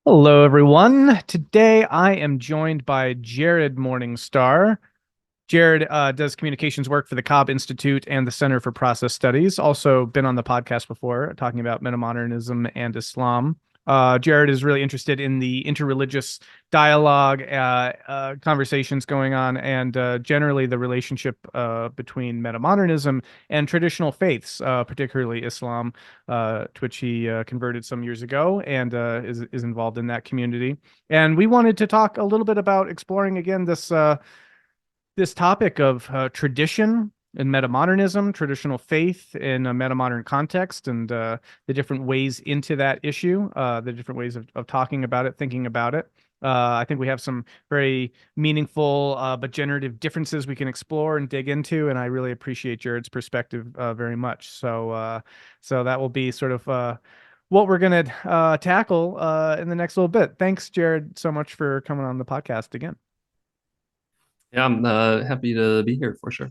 Hello, everyone. Today I am joined by Jared Morningstar. Jared does communications work for the Cobb Institute and the Center for Process Studies. Also been on the podcast before talking about metamodernism and Islam. Jared is really interested in the interreligious dialogue, conversations going on, and generally the relationship between metamodernism and traditional faiths, particularly Islam, to which he converted some years ago and is involved in that community. And we wanted to talk a little bit about exploring again this topic of tradition and metamodernism, traditional faith in a metamodern context, and the different ways into that issue, the different ways of talking about it, thinking about it. I think we have some very meaningful but generative differences we can explore and dig into, and I really appreciate Jared's perspective very much. So that will be sort of what we're going to tackle in the next little bit. Thanks, Jared, so much for coming on the podcast again. Yeah, I'm happy to be here for sure.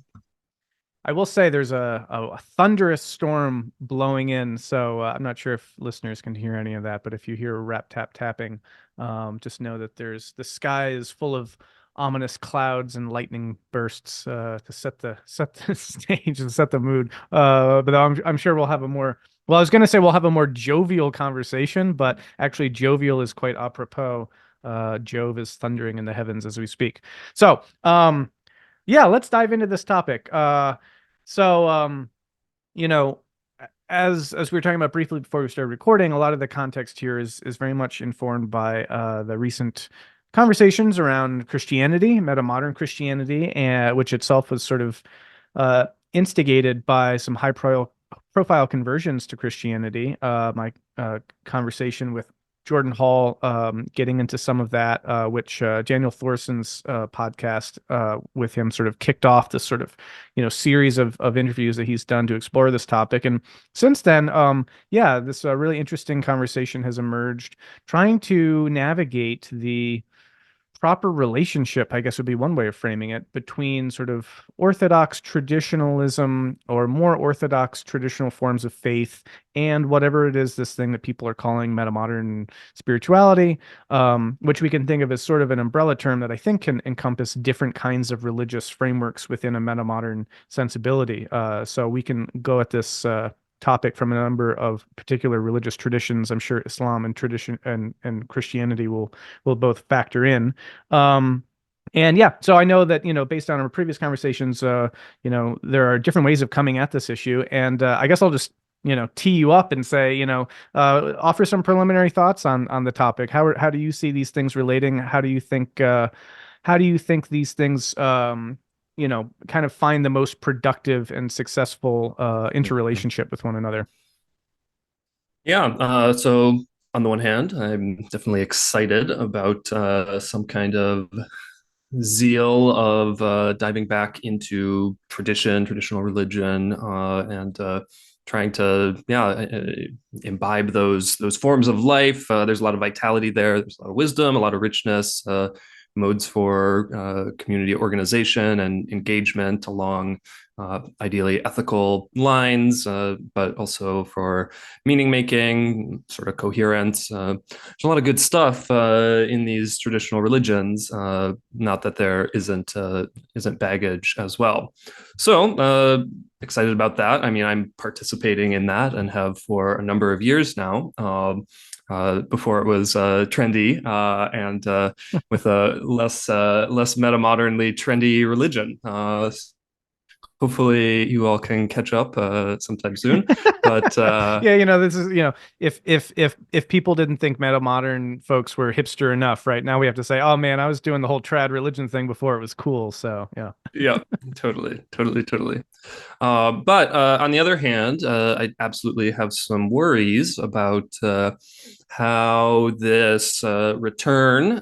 I will say there's a thunderous storm blowing in, so I'm not sure if listeners can hear any of that, but if you hear a rap tap tapping, just know that the sky is full of ominous clouds and lightning bursts to set the stage and set the mood. But I'm sure we'll have a more well, I was going to say we'll have a more jovial conversation, but actually jovial is quite apropos. Jove is thundering in the heavens as we speak. So, yeah, let's dive into this topic. So, you know, as we were talking about briefly before we started recording, a lot of the context here is very much informed by the recent conversations around Christianity, metamodern Christianity, and which itself was sort of instigated by some high profile conversions to Christianity. My conversation with Jordan Hall, getting into some of that, which Daniel Thorson's podcast with him sort of kicked off this sort of, series of interviews that he's done to explore this topic. And since then, yeah, this really interesting conversation has emerged, trying to navigate the proper relationship, I guess would be one way of framing it, between sort of orthodox traditionalism or more orthodox traditional forms of faith and whatever it is, this thing that people are calling metamodern spirituality, which we can think of as sort of an umbrella term that I think can encompass different kinds of religious frameworks within a metamodern sensibility. So we can go at this topic from a number of particular religious traditions. I'm sure Islam and tradition and Christianity will both factor in. Um, and yeah, so I know that, based on our previous conversations, there are different ways of coming at this issue. And I guess I'll just, tee you up and say, offer some preliminary thoughts on the topic. How do you see these things relating? How do you think these things, kind of find the most productive and successful Mhm. interrelationship with one another? Yeah, so on the one hand, I'm definitely excited about some kind of zeal of diving back into traditional religion, and trying to, imbibe those forms of life. There's a lot of vitality there. There's a lot of wisdom, a lot of richness, modes for community organization and engagement along ideally ethical lines, but also for meaning making, sort of coherence. There's a lot of good stuff in these traditional religions. Not that there isn't baggage as well. So excited about that. I mean, I'm participating in that and have for a number of years now. Before it was trendy, and with a less metamodernly trendy religion. Hopefully, you all can catch up sometime soon. But Yeah, this is, if people didn't think meta modern folks were hipster enough, right? Now we have to say, oh man, I was doing the whole trad religion thing before it was cool. So yeah. yeah, totally, totally, totally. But on the other hand, I absolutely have some worries about how this return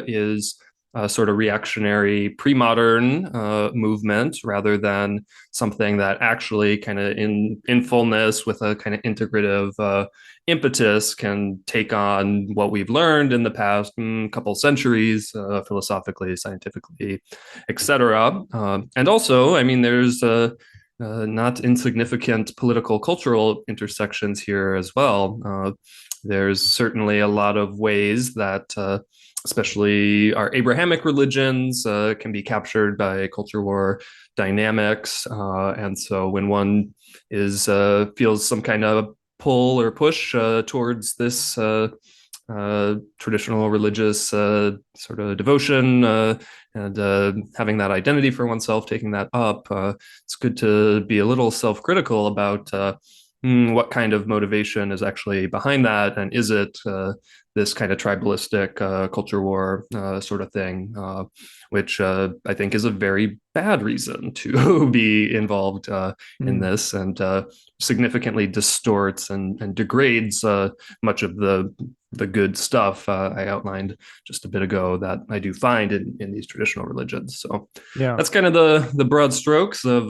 is a sort of reactionary pre-modern movement rather than something that actually kind of in fullness with a kind of integrative impetus can take on what we've learned in the past couple centuries, philosophically, scientifically, etc. And also, I mean, there's not insignificant political cultural intersections here as well. There's certainly a lot of ways that, especially our Abrahamic religions, can be captured by culture war dynamics. And so when one is feels some kind of pull or push towards this traditional religious sort of devotion and having that identity for oneself, taking that up, it's good to be a little self-critical about what kind of motivation is actually behind that, and is it this kind of tribalistic culture war sort of thing, which I think is a very bad reason to be involved in Mm. this, and significantly distorts and degrades much of the good stuff I outlined just a bit ago that I do find in these traditional religions. So Yeah. that's kind of the broad strokes of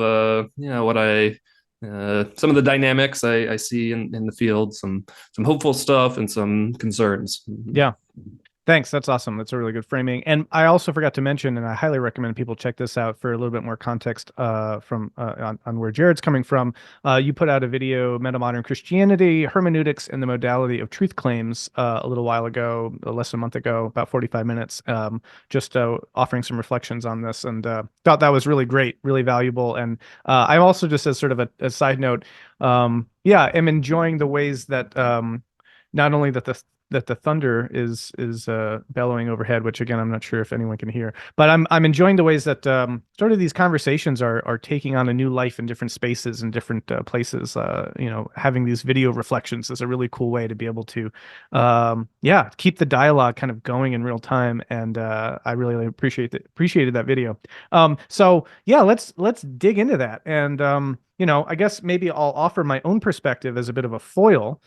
what I some of the dynamics I see in the field, some hopeful stuff and some concerns. Yeah. Thanks. That's awesome. That's a really good framing. And I also forgot to mention, and I highly recommend people check this out for a little bit more context from on where Jared's coming from. You put out a video, Metamodern Christianity, Hermeneutics, and the Modality of Truth Claims a little while ago, less than a month ago, about 45 minutes, just offering some reflections on this, and thought that was really great, really valuable. And I also, just as sort of a side note, yeah, am enjoying the ways that not only that the thunder is bellowing overhead, which again I'm not sure if anyone can hear, but I'm enjoying the ways that sort of these conversations are taking on a new life in different spaces and different places. Having these video reflections is a really cool way to be able to, yeah, keep the dialogue kind of going in real time, and I really appreciated that video. So yeah, let's dig into that, and I guess maybe I'll offer my own perspective as a bit of a foil.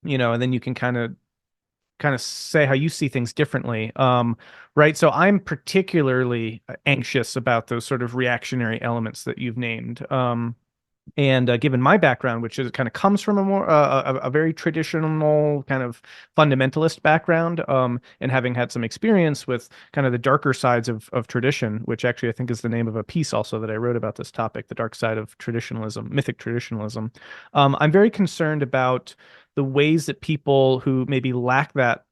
And then you can kind of say how you see things differently. Right. So I'm particularly anxious about those sort of reactionary elements that you've named. And given my background, which is kind of comes from a very traditional kind of fundamentalist background, and having had some experience with kind of the darker sides of tradition, which actually I think is the name of a piece also that I wrote about this topic, the dark side of traditionalism, mythic traditionalism. I'm very concerned about the ways that people who maybe lack that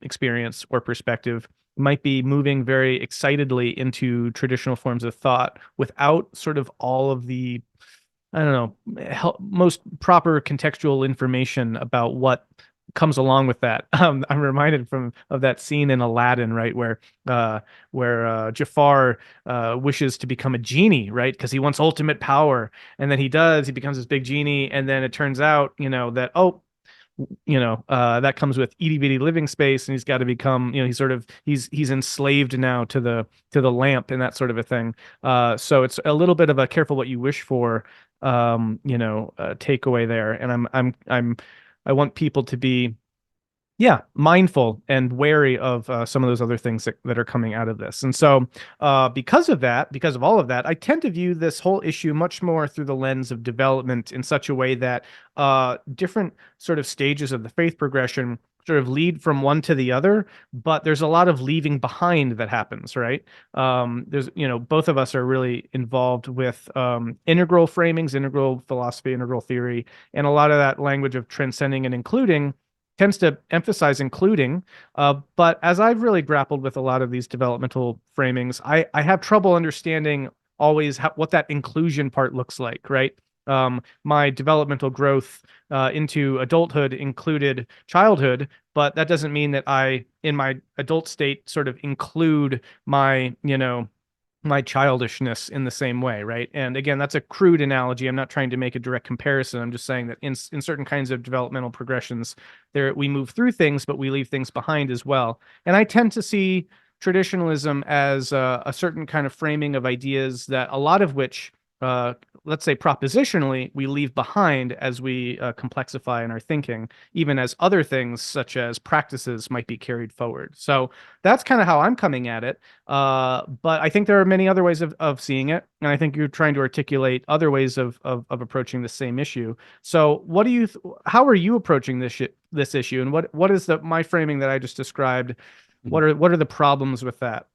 experience or perspective might be moving very excitedly into traditional forms of thought without sort of all of the, I don't know, most proper contextual information about what comes along with that. I'm reminded of that scene in Aladdin, right, where Jafar wishes to become a genie, right, because he wants ultimate power, and then he does. He becomes this big genie, and then it turns out, that that comes with itty bitty living space, and he's got to become, he's enslaved now to the lamp and that sort of a thing. So it's a little bit of a careful what you wish for, takeaway there. And I want people to be, yeah, mindful and wary of some of those other things that are coming out of this. And so because of all of that, I tend to view this whole issue much more through the lens of development in such a way that different sort of stages of the faith progression sort of lead from one to the other, but there's a lot of leaving behind that happens, right? There's, both of us are really involved with integral framings, integral philosophy, integral theory, and a lot of that language of transcending and including tends to emphasize including. But as I've really grappled with a lot of these developmental framings, I have trouble understanding always what that inclusion part looks like, right? My developmental growth into adulthood included childhood, but that doesn't mean that I, in my adult state, sort of include my childishness in the same way, right? And again, that's a crude analogy. I'm not trying to make a direct comparison. I'm just saying that in certain kinds of developmental progressions, there we move through things, but we leave things behind as well. And I tend to see traditionalism as a certain kind of framing of ideas that a lot of which, let's say propositionally, we leave behind as we complexify in our thinking, even as other things such as practices might be carried forward. So that's kind of how I'm coming at it. But I think there are many other ways of seeing it. And I think you're trying to articulate other ways of approaching the same issue. So what do you, how are you approaching this issue? And what is my framing that I just described? What are the problems with that?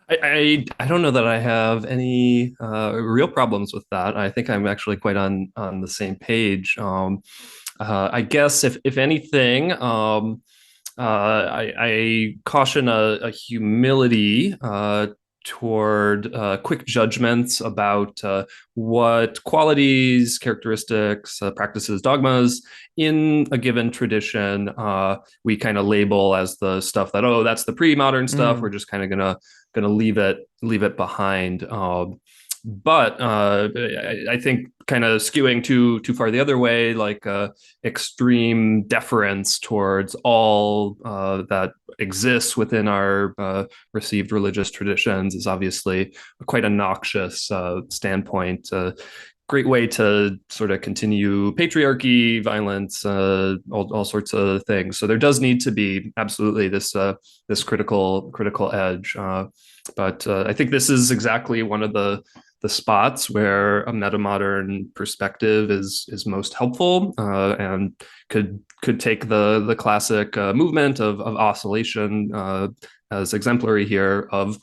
I don't know that I have any real problems with that. I think I'm actually quite on the same page. I guess if anything, I caution a humility toward quick judgments about what qualities, characteristics, practices, dogmas in a given tradition we kind of label as the stuff that, oh, that's the pre-modern stuff. We're Mm, just kind of gonna leave it behind. But I think kind of skewing too far the other way, like extreme deference towards all that exists within our received religious traditions is obviously quite a noxious standpoint. Great way to sort of continue patriarchy, violence, all sorts of things. So there does need to be absolutely this critical edge. But I think this is exactly one of the spots where a metamodern perspective is most helpful and could take the classic movement of oscillation as exemplary here of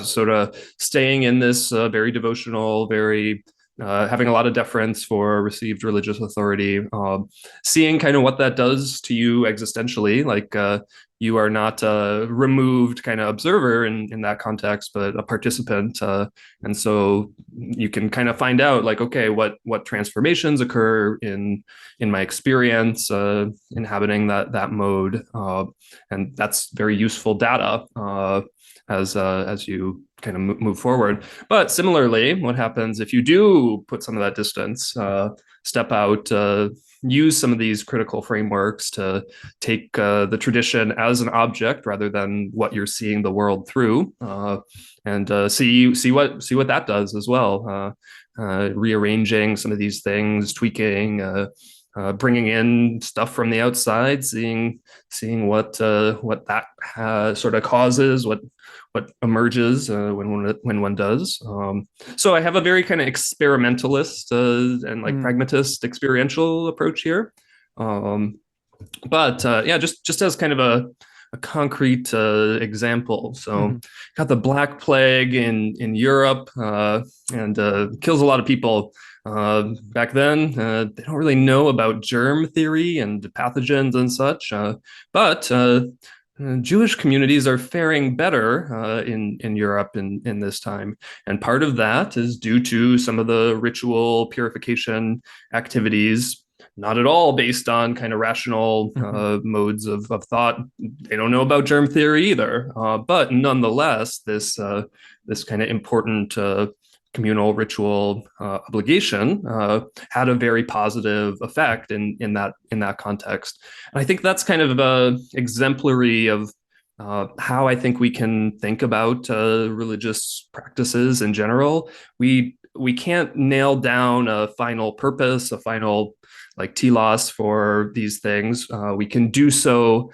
sort of staying in this very devotional, very having a lot of deference for received religious authority, seeing kind of what that does to you existentially, like you are not a removed kind of observer in that context, but a participant. And so you can kind of find out like, okay, what transformations occur in my experience inhabiting that mode. And that's very useful data as you kind of move forward. But similarly, what happens if you do put some of that distance, step out, use some of these critical frameworks to take the tradition as an object rather than what you're seeing the world through, and see what that does as well. Rearranging some of these things, tweaking, bringing in stuff from the outside, seeing what that sort of causes, what emerges when one does. So I have a very kind of experimentalist and like mm, pragmatist experiential approach here. Um, but yeah, just as kind of a concrete example. So mhm. got the Black Plague in Europe and kills a lot of people. Back then, they don't really know about germ theory and pathogens and such, but Jewish communities are faring better in Europe in this time, and part of that is due to some of the ritual purification activities. Not at all based on kind of rational Mhm. modes of thought. They don't know about germ theory either, but nonetheless, this kind of important communal ritual obligation had a very positive effect in that context. And I think that's kind of exemplary of how I think we can think about religious practices in general. We can't nail down a final purpose, a final like telos for these things. We can do so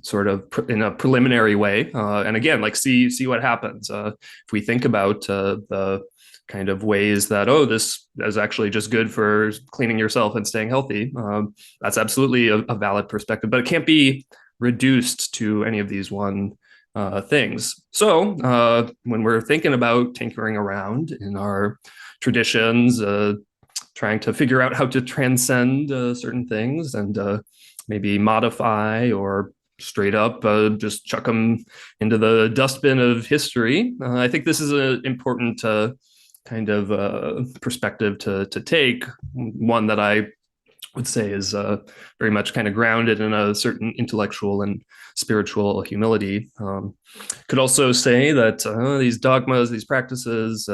sort of in a preliminary way, and again, like see what happens. If we think about the kind of ways that, oh, this is actually just good for cleaning yourself and staying healthy, that's absolutely a valid perspective, but it can't be reduced to any of these one things. So when we're thinking about tinkering around in our traditions, trying to figure out how to transcend certain things and maybe modify or straight up just chuck them into the dustbin of history. I think this is an important kind of perspective to take, one that I would say is very much kind of grounded in a certain intellectual and spiritual humility. Could also say that these dogmas, these practices,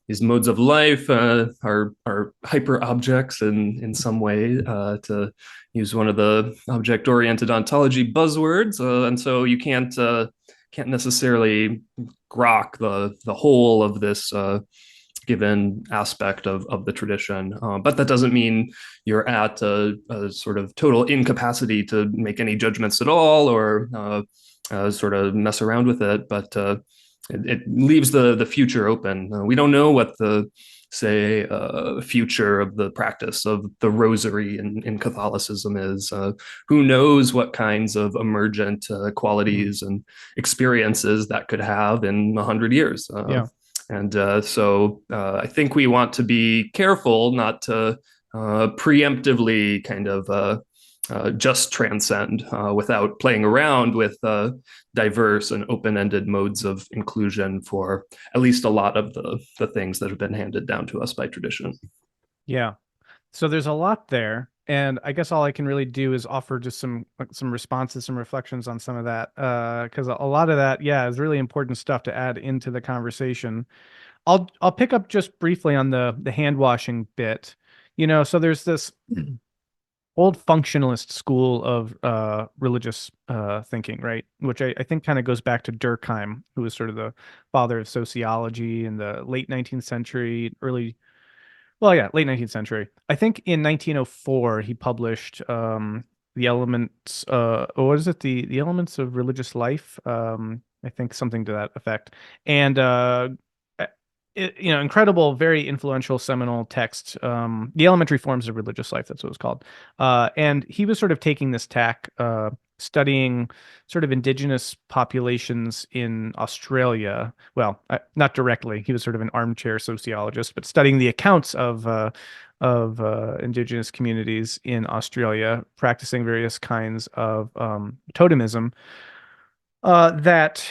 these modes of life are hyper objects in some way, to use one of the object-oriented ontology buzzwords, and so you can't necessarily grok the whole of this given aspect of the tradition. But that doesn't mean you're at a sort of total incapacity to make any judgments at all or sort of mess around with it. But it leaves the future open. We don't know what the say future of the practice of the rosary in Catholicism is. Who knows what kinds of emergent Mm. qualities and experiences that could have in 100 years. Yeah. And so I think we want to be careful not to preemptively kind of just transcend without playing around with diverse and open-ended modes of inclusion for at least a lot of the things that have been handed down to us by tradition. Yeah. So there's a lot there, and I guess all I can really do is offer just some responses, some reflections on some of that, because a lot of that, yeah, is really important stuff to add into the conversation. I'll pick up just briefly on the hand washing bit. So there's this old functionalist school of religious thinking, right? Which I think kind of goes back to Durkheim, who was sort of the father of sociology in the late 19th century, well, yeah, late 19th century. I think in 1904 he published the elements. What is it? The elements of religious life. I think something to that effect. And incredible, very influential, seminal text. The elementary forms of religious life. That's what it's called. And he was sort of taking this tack. Studying sort of indigenous populations in Australia. Well, not directly. He was sort of an armchair sociologist, but studying the accounts of indigenous communities in Australia, practicing various kinds of totemism. That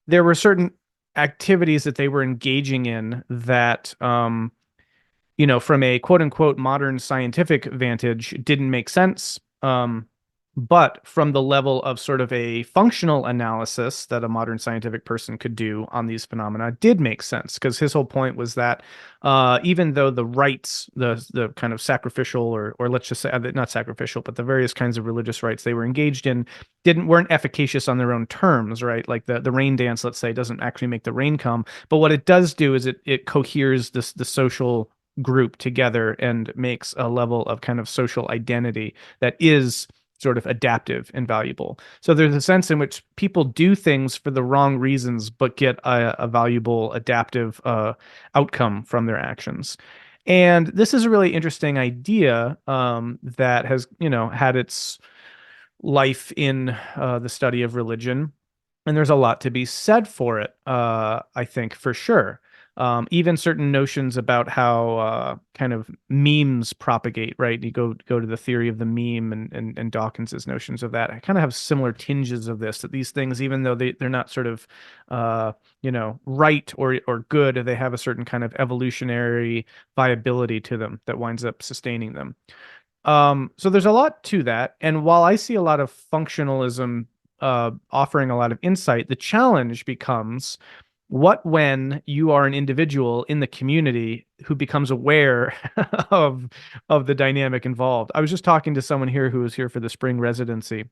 there were certain activities that they were engaging in that from a quote unquote modern scientific vantage didn't make sense. But from the level of sort of a functional analysis that a modern scientific person could do on these phenomena did make sense, because his whole point was that even though the rites, the kind of sacrificial or let's just say not sacrificial, but the various kinds of religious rites they were engaged in weren't efficacious on their own terms, right? Like the rain dance, let's say, doesn't actually make the rain come, but what it does do is it coheres the social group together and makes a level of kind of social identity that is sort of adaptive and valuable. So there's a sense in which people do things for the wrong reasons, but get a valuable adaptive outcome from their actions. And this is a really interesting idea that has, had its life in the study of religion. And there's a lot to be said for it, I think, for sure. Even certain notions about how kind of memes propagate, right? You go to the theory of the meme and Dawkins's notions of that. I kind of have similar tinges of this, that these things, even though they're not sort of right or good, they have a certain kind of evolutionary viability to them that winds up sustaining them. So there's a lot to that. And while I see a lot of functionalism offering a lot of insight, the challenge becomes what when you are an individual in the community who becomes aware of the dynamic involved. I was just talking to someone here who was here for the spring residency,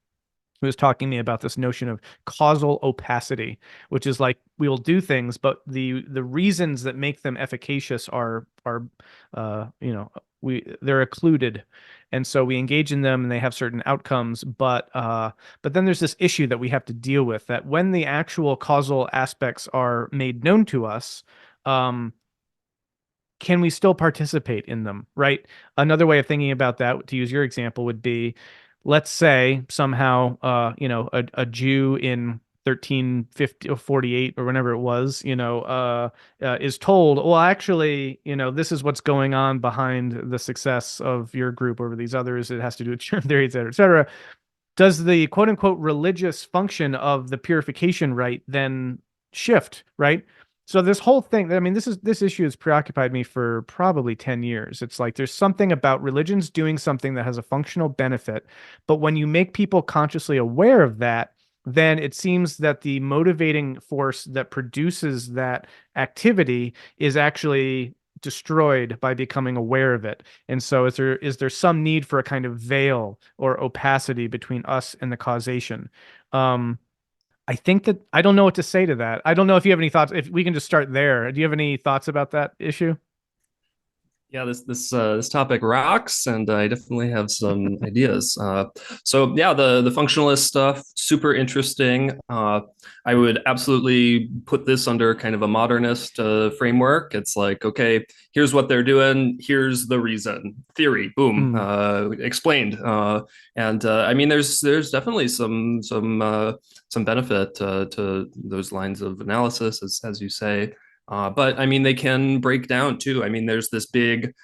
who was talking to me about this notion of causal opacity, which is like we'll do things, but the reasons that make them efficacious are they're occluded, and so we engage in them and they have certain outcomes, but then there's this issue that we have to deal with, that when the actual causal aspects are made known to us, can we still participate in them, right? Another way of thinking about that, to use your example, would be, let's say somehow, a Jew in 1350 or 48 or whenever it was, is told, well, actually, this is what's going on behind the success of your group over these others. It has to do with germ theory, et cetera, et cetera. Does the quote unquote religious function of the purification rite then shift, right? So this whole thing, I mean, this issue has preoccupied me for probably 10 years. It's like there's something about religions doing something that has a functional benefit, but when you make people consciously aware of that, then it seems that the motivating force that produces that activity is actually destroyed by becoming aware of it. And so is there some need for a kind of veil or opacity between us and the causation? I think that I don't know what to say to that. I don't know if you have any thoughts. If we can just start there. Do you have any thoughts about that issue? Yeah, this topic rocks, and I definitely have some ideas. So yeah, the functionalist stuff, super interesting. I would absolutely put this under kind of a modernist framework. It's like, okay, here's what they're doing, here's the reason, theory, boom, Mm, explained. And I mean, there's definitely some benefit to those lines of analysis, as you say. But I mean, they can break down too. I mean, there's this big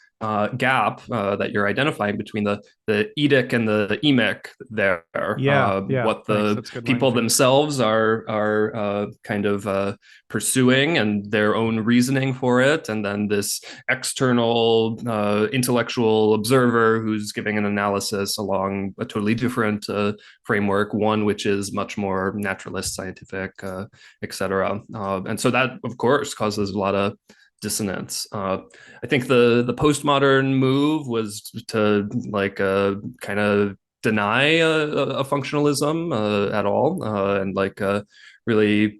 gap that you're identifying between the Etic and the Emic there, Yeah, what thanks. the That's good people languaging. themselves are kind of pursuing and their own reasoning for it, and then this external intellectual observer who's giving an analysis along a totally different framework, one which is much more naturalist, scientific, etc. And so that, of course, causes a lot of dissonance. I think the postmodern move was to like kind of deny a functionalism at all, and like really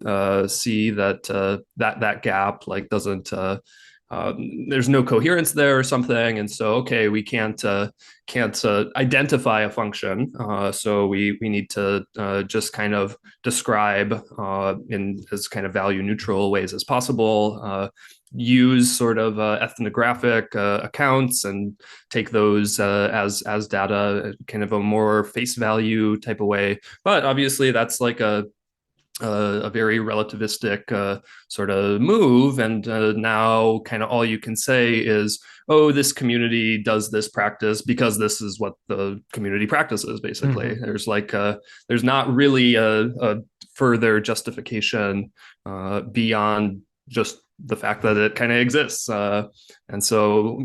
see that that gap like doesn't. There's no coherence there or something, and so okay, we can't identify a function, so we need to just kind of describe in as kind of value neutral ways as possible, use sort of ethnographic accounts and take those as data, kind of a more face value type of way. But obviously, that's like a very relativistic sort of move, and now kind of all you can say is, oh, this community does this practice because this is what the community practices. Basically, there's like there's not really a further justification beyond just the fact that it kind of exists. And so,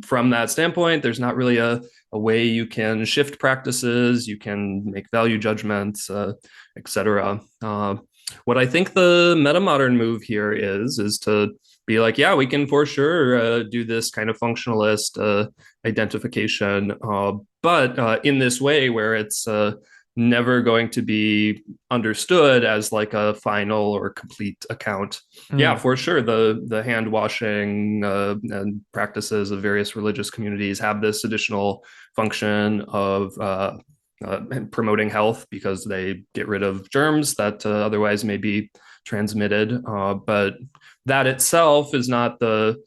from that standpoint, there's not really a way you can shift practices, you can make value judgments, etc. What I think the metamodern move here is to be like, yeah, we can for sure do this kind of functionalist identification, but in this way where it's never going to be understood as like a final or complete account. Yeah, for sure. The hand washing and practices of various religious communities have this additional function of promoting health because they get rid of germs that otherwise may be transmitted. But that itself is not the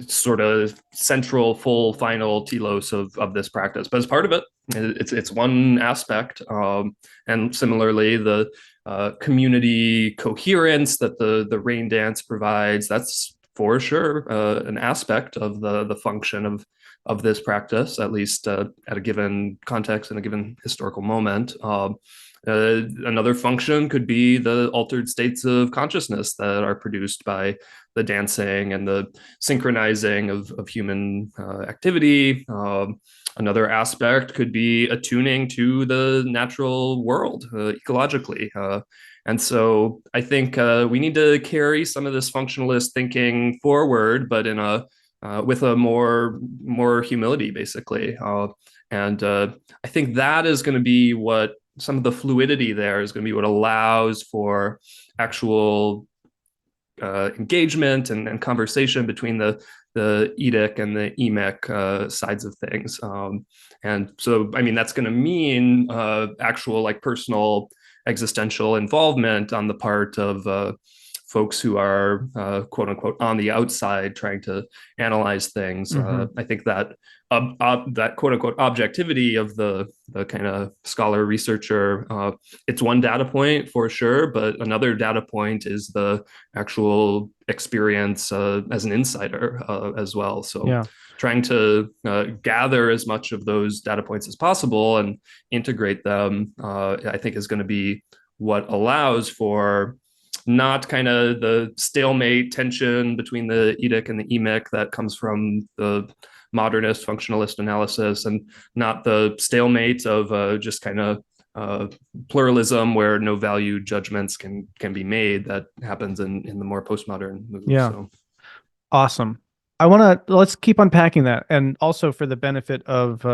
sort of central, full, final telos of this practice, but as part of it, it's one aspect. And similarly, the community coherence that the rain dance provides, that's for sure an aspect of the function of this practice, at least at a given context and a given historical moment. Another function could be the altered states of consciousness that are produced by the dancing and the synchronizing of human activity. Another aspect could be attuning to the natural world ecologically. And so I think we need to carry some of this functionalist thinking forward, but in a with a more humility, basically. And I think that is going to be what some of the fluidity there is going to be what allows for actual engagement and conversation between the Etic and the Emic sides of things. And so, I mean, that's going to mean actual like personal existential involvement on the part of folks who are quote unquote on the outside trying to analyze things. I think that that quote unquote objectivity of the kind of scholar researcher, it's one data point for sure, but another data point is the actual experience as an insider as well. So Yeah. trying to gather as much of those data points as possible and integrate them, I think is going to be what allows for not kind of the stalemate tension between the Etic and the Emic that comes from the modernist functionalist analysis, and not the stalemate of just kind of pluralism where no value judgments can be made that happens in the more postmodern move. Yeah. So Awesome. Let's keep unpacking that. And also for the benefit of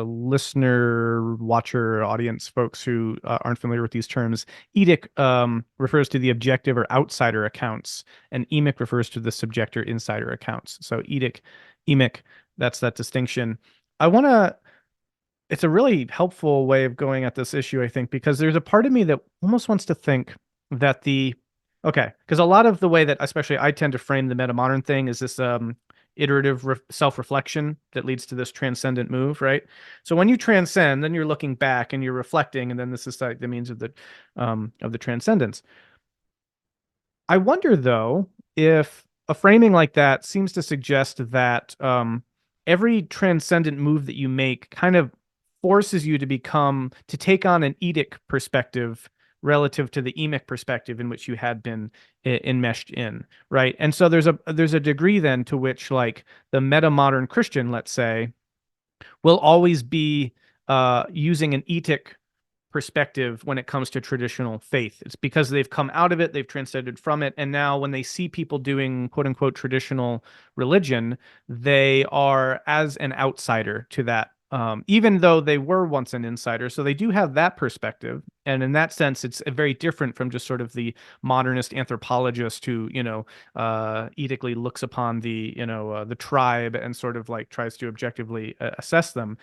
listener, watcher, audience folks who aren't familiar with these terms, Etic refers to the objective or outsider accounts, and Emic refers to the subject or insider accounts. So Etic, Emic, that's that distinction. It's a really helpful way of going at this issue, I think, because there's a part of me that almost wants to think that because a lot of the way that especially I tend to frame the metamodern thing is this iterative self-reflection that leads to this transcendent move, right? So when you transcend, then you're looking back and you're reflecting, and then this is like the means of the transcendence. I wonder though if a framing like that seems to suggest that every transcendent move that you make kind of forces you to take on an Etic perspective relative to the Emic perspective in which you had been enmeshed in, right? And so there's a degree then to which like the metamodern Christian, let's say, will always be using an Etic perspective when it comes to traditional faith. It's because they've come out of it, they've transcended from it, and now when they see people doing quote unquote traditional religion, they are as an outsider to that. Even though they were once an insider, so they do have that perspective, and in that sense, it's very different from just sort of the modernist anthropologist who, ethically looks upon the tribe and sort of like tries to objectively assess them.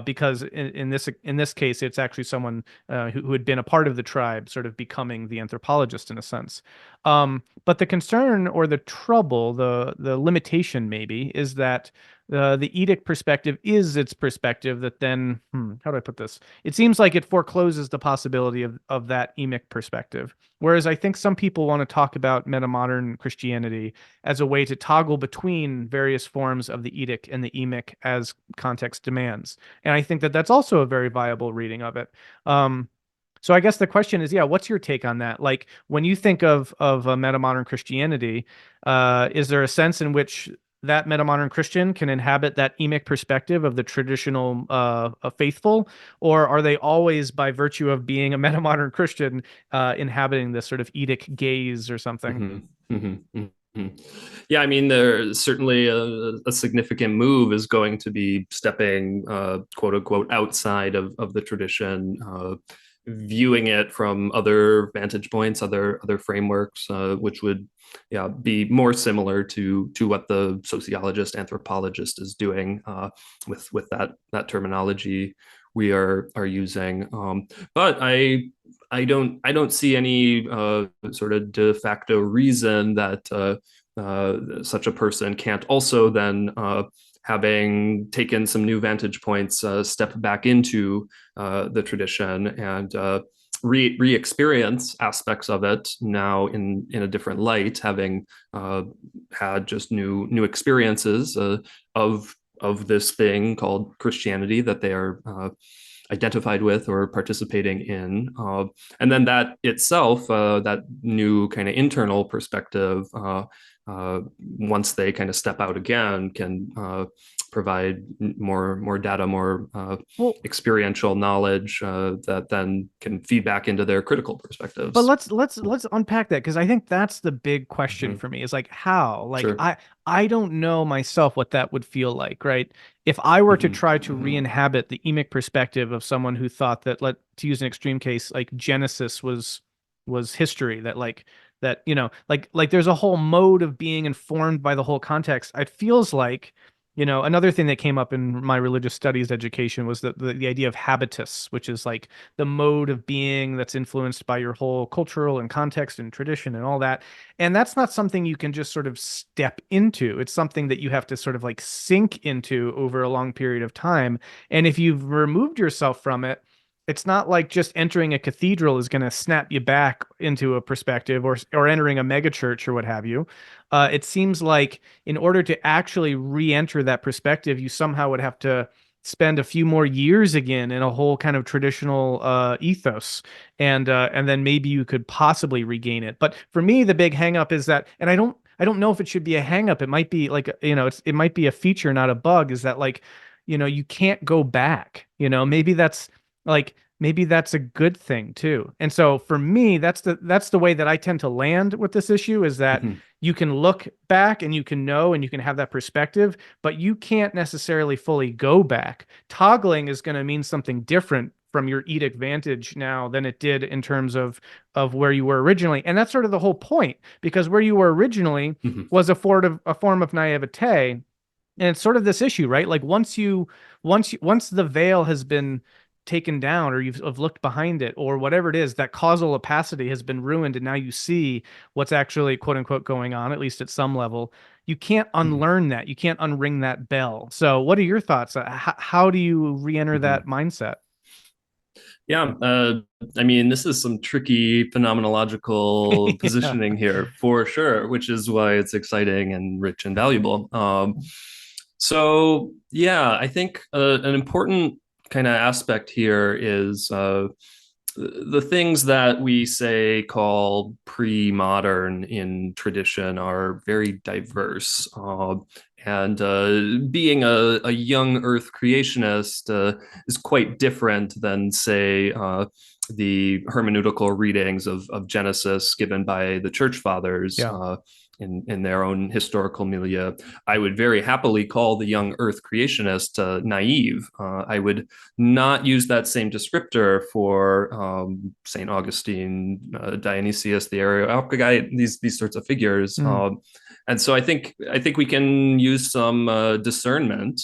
Because in this case, it's actually someone who had been a part of the tribe, sort of becoming the anthropologist in a sense. But the concern or the trouble, the limitation maybe, is that the Edict perspective is its perspective that then, how do I put this? It seems like it forecloses the possibility of that Emic perspective. Whereas I think some people want to talk about metamodern Christianity as a way to toggle between various forms of the Edict and the Emic as context demands. And I think that that's also a very viable reading of it. So I guess the question is, yeah, what's your take on that? Like when you think of a metamodern Christianity, is there a sense in which that metamodern Christian can inhabit that emic perspective of the traditional faithful, or are they always, by virtue of being a metamodern Christian, inhabiting this sort of Edic gaze or something? Mm-hmm. Mm-hmm. Mm-hmm. Yeah, I mean, there's certainly a significant move is going to be stepping, quote unquote, outside of the tradition, viewing it from other vantage points, other frameworks, which would, yeah, be more similar to what the sociologist, anthropologist is doing with that terminology we are using. But I don't see any sort of de facto reason that such a person can't also then, having taken some new vantage points, step back into the tradition and re-experience aspects of it now in a different light, having had just new experiences of this thing called Christianity that they are identified with or participating in. And then that itself, that new kind of internal perspective, once they kind of step out again, can provide more data, more Well, experiential knowledge that then can feed back into their critical but perspectives. let's unpack that because I think that's the big question Mm-hmm. for me is like how like Sure. I don't know myself what that would feel like, right? If I were to Mm-hmm. try to Mm-hmm. re-inhabit the emic perspective of someone who thought that, to use an extreme case, like Genesis was history, that that like there's a whole mode of being informed by the whole context. It feels like another thing that came up in my religious studies education was the idea of habitus, which is like the mode of being that's influenced by your whole cultural and context and tradition and all that. And that's not something you can just sort of step into. It's something that you have to sort of like sink into over a long period of time. And if you've removed yourself from it, it's not like just entering a cathedral is going to snap you back into a perspective, or entering a megachurch or what have you. It seems like in order to actually re-enter that perspective, you somehow would have to spend a few more years again in a whole kind of traditional ethos, and then maybe you could possibly regain it. But for me, the big hangup is that, and I don't know if it should be a hangup. It might be like it might be a feature, not a bug. Is that like you can't go back. Maybe that's a good thing too. And so for me, that's the way that I tend to land with this issue, is that Mm-hmm. you can look back and you can know and you can have that perspective, but you can't necessarily fully go back. Toggling is going to mean something different from your Edic vantage now than it did in terms of where you were originally. And that's sort of the whole point, because where you were originally Mm-hmm. was a form of naivete. And it's sort of this issue, right? Like once the veil has been taken down, or you've have looked behind it, or whatever it is, that causal opacity has been ruined, and now you see what's actually quote unquote going on, at least at some level. You can't unlearn that. You can't unring that bell. So, what are your thoughts? How do you re-enter Mm-hmm. that mindset? Yeah, I mean, this is some tricky phenomenological Yeah. positioning here for sure, which is why it's exciting and rich and valuable. So yeah, I think an important kind of aspect here is the things that we say call pre-modern in tradition are very diverse. And being a young Earth creationist is quite different than, say, the hermeneutical readings of Genesis given by the Church Fathers. Yeah. In their own historical milieu, I would very happily call the young Earth creationist naive. I would not use that same descriptor for Saint Augustine, Dionysius, the Areopagite, these sorts of figures. Mm. And so I think we can use some discernment,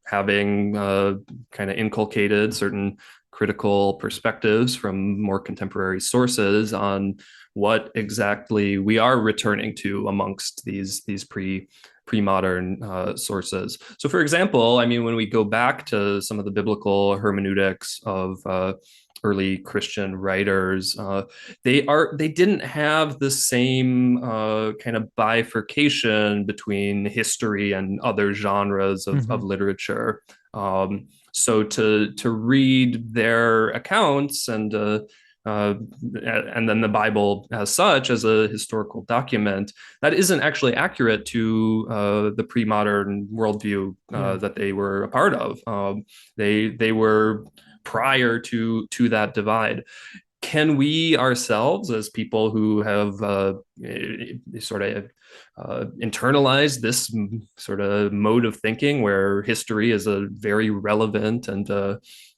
having kind of inculcated certain critical perspectives from more contemporary sources on what exactly we are returning to amongst these pre-modern sources. So, for example, I mean, when we go back to some of the biblical hermeneutics of early Christian writers, they didn't have the same kind of bifurcation between history and other genres of Hmm. literature. So to read their accounts and then the Bible as such, as a historical document, that isn't actually accurate to the pre-modern worldview Yeah. that they were a part of. They were prior to that divide. Can we ourselves, as people who have sort of internalized this sort of mode of thinking, where history is a very relevant and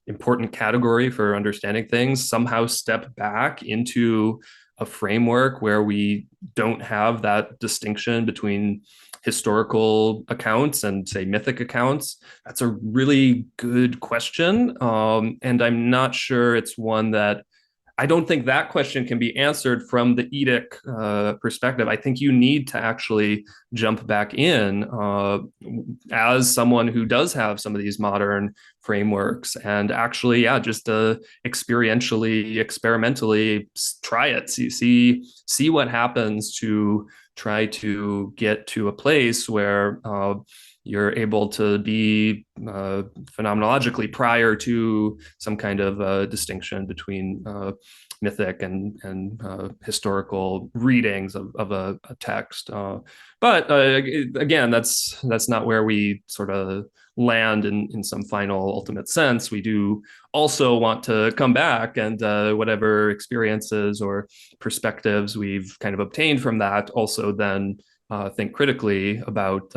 important category for understanding things, somehow step back into a framework where we don't have that distinction between historical accounts and, say, mythic accounts? That's a really good question. And I'm not sure it's one that I don't think that question can be answered from the Etic perspective. I think you need to actually jump back in as someone who does have some of these modern frameworks and actually, yeah, just experientially, experimentally try it. See what happens to try to get to a place where you're able to be phenomenologically prior to some kind of distinction between mythic and historical readings of a text. But again, that's not where we sort of land in some final ultimate sense. We do also want to come back and whatever experiences or perspectives we've kind of obtained from that, also then think critically about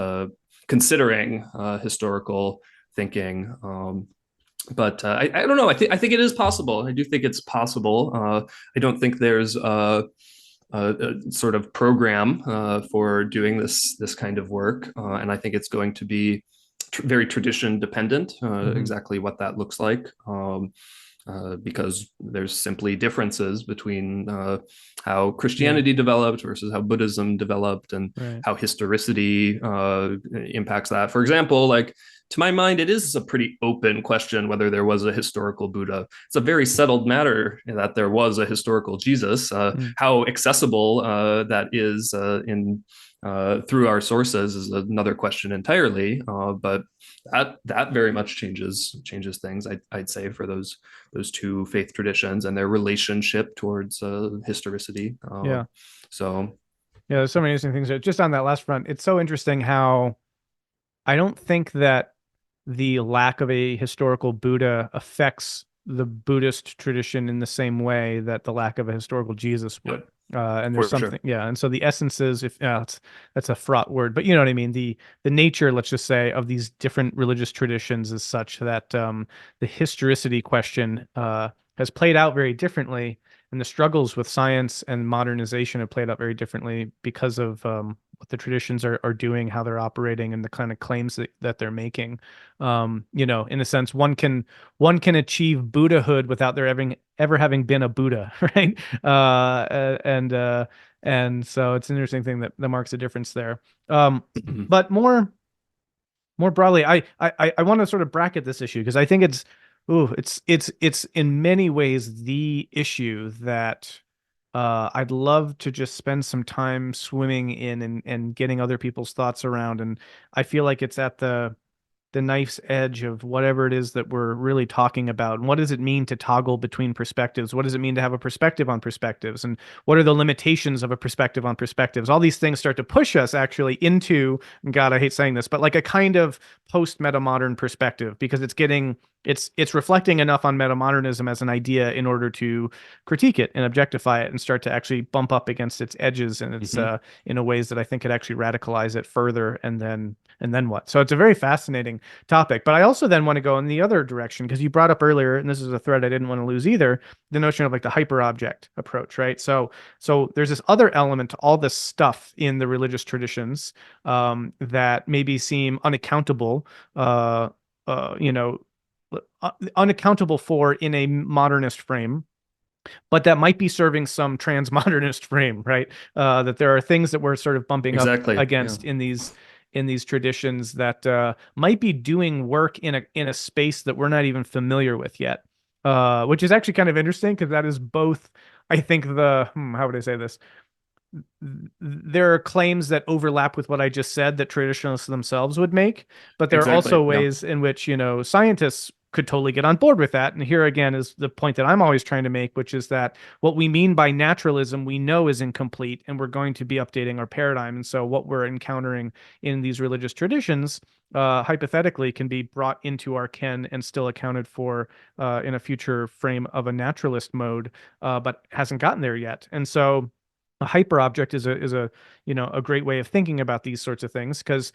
considering historical thinking. But I don't know. I think it is possible. I do think it's possible. I don't think there's a sort of program for doing this kind of work, and I think it's going to be very tradition dependent. Hmm. Exactly what that looks like. Because there's simply differences between how Yeah. Christianity developed versus how Buddhism developed, and Right. how historicity impacts that. For example, like, to my mind, it is a pretty open question whether there was a historical Buddha. It's a very settled matter that there was a historical Jesus. Mm. How accessible that is in through our sources is another question entirely. But that very much changes things. I'd say, for those two faith traditions and their relationship towards historicity. Yeah. So Yeah. There's so many interesting things there. Just on that last front, it's so interesting how I don't think that the lack of a historical Buddha affects the Buddhist tradition in the same way that the lack of a historical Jesus would. yep, And there's for something, sure. yeah. And so the essences, if that's a fraught word, but you know what I mean. The nature, let's just say, of these different religious traditions is such that the historicity question has played out very differently, and the struggles with science and modernization have played out very differently because of what the traditions are doing, how they're operating, and the kind of claims that they're making. In a sense, one can achieve Buddhahood without there ever having been a Buddha, right? And so it's an interesting thing that marks a difference there. Um, Mhm. but more broadly, I want to sort of bracket this issue because I think it's in many ways the issue that I'd love to just spend some time swimming in and getting other people's thoughts around. And I feel like it's at the knife's edge of whatever it is that we're really talking about. And what does it mean to toggle between perspectives? What does it mean to have a perspective on perspectives? And what are the limitations of a perspective on perspectives? All these things start to push us actually into, God, I hate saying this, but like a kind of post-metamodern perspective, because it's reflecting enough on metamodernism as an idea in order to critique it and objectify it and start to actually bump up against its edges and its Mhm. in a ways that I think could actually radicalize it further and then what? So it's a very fascinating topic. But I also then want to go in the other direction because you brought up earlier, and this is a thread I didn't want to lose either, the notion of like the hyperobject approach, right? So there's this other element to all this stuff in the religious traditions that maybe seem unaccountable, you know, unaccountable for in a modernist frame, but that might be serving some transmodernist frame, right? That there are things that we're sort of bumping up Exactly. Yeah. against in these traditions that might be doing work in a space that we're not even familiar with yet, which is actually kind of interesting because that is both, I think how would I say this? There are claims that overlap with what I just said that traditionalists themselves would make, but there are also Exactly. Yeah. ways in which, scientists could totally get on board with that. And here again is the point that I'm always trying to make, which is that what we mean by naturalism, we know is incomplete, and we're going to be updating our paradigm. And so what we're encountering in these religious traditions, hypothetically, can be brought into our ken and still accounted for in a future frame of a naturalist mode, but hasn't gotten there yet. And so a hyperobject is a a great way of thinking about these sorts of things because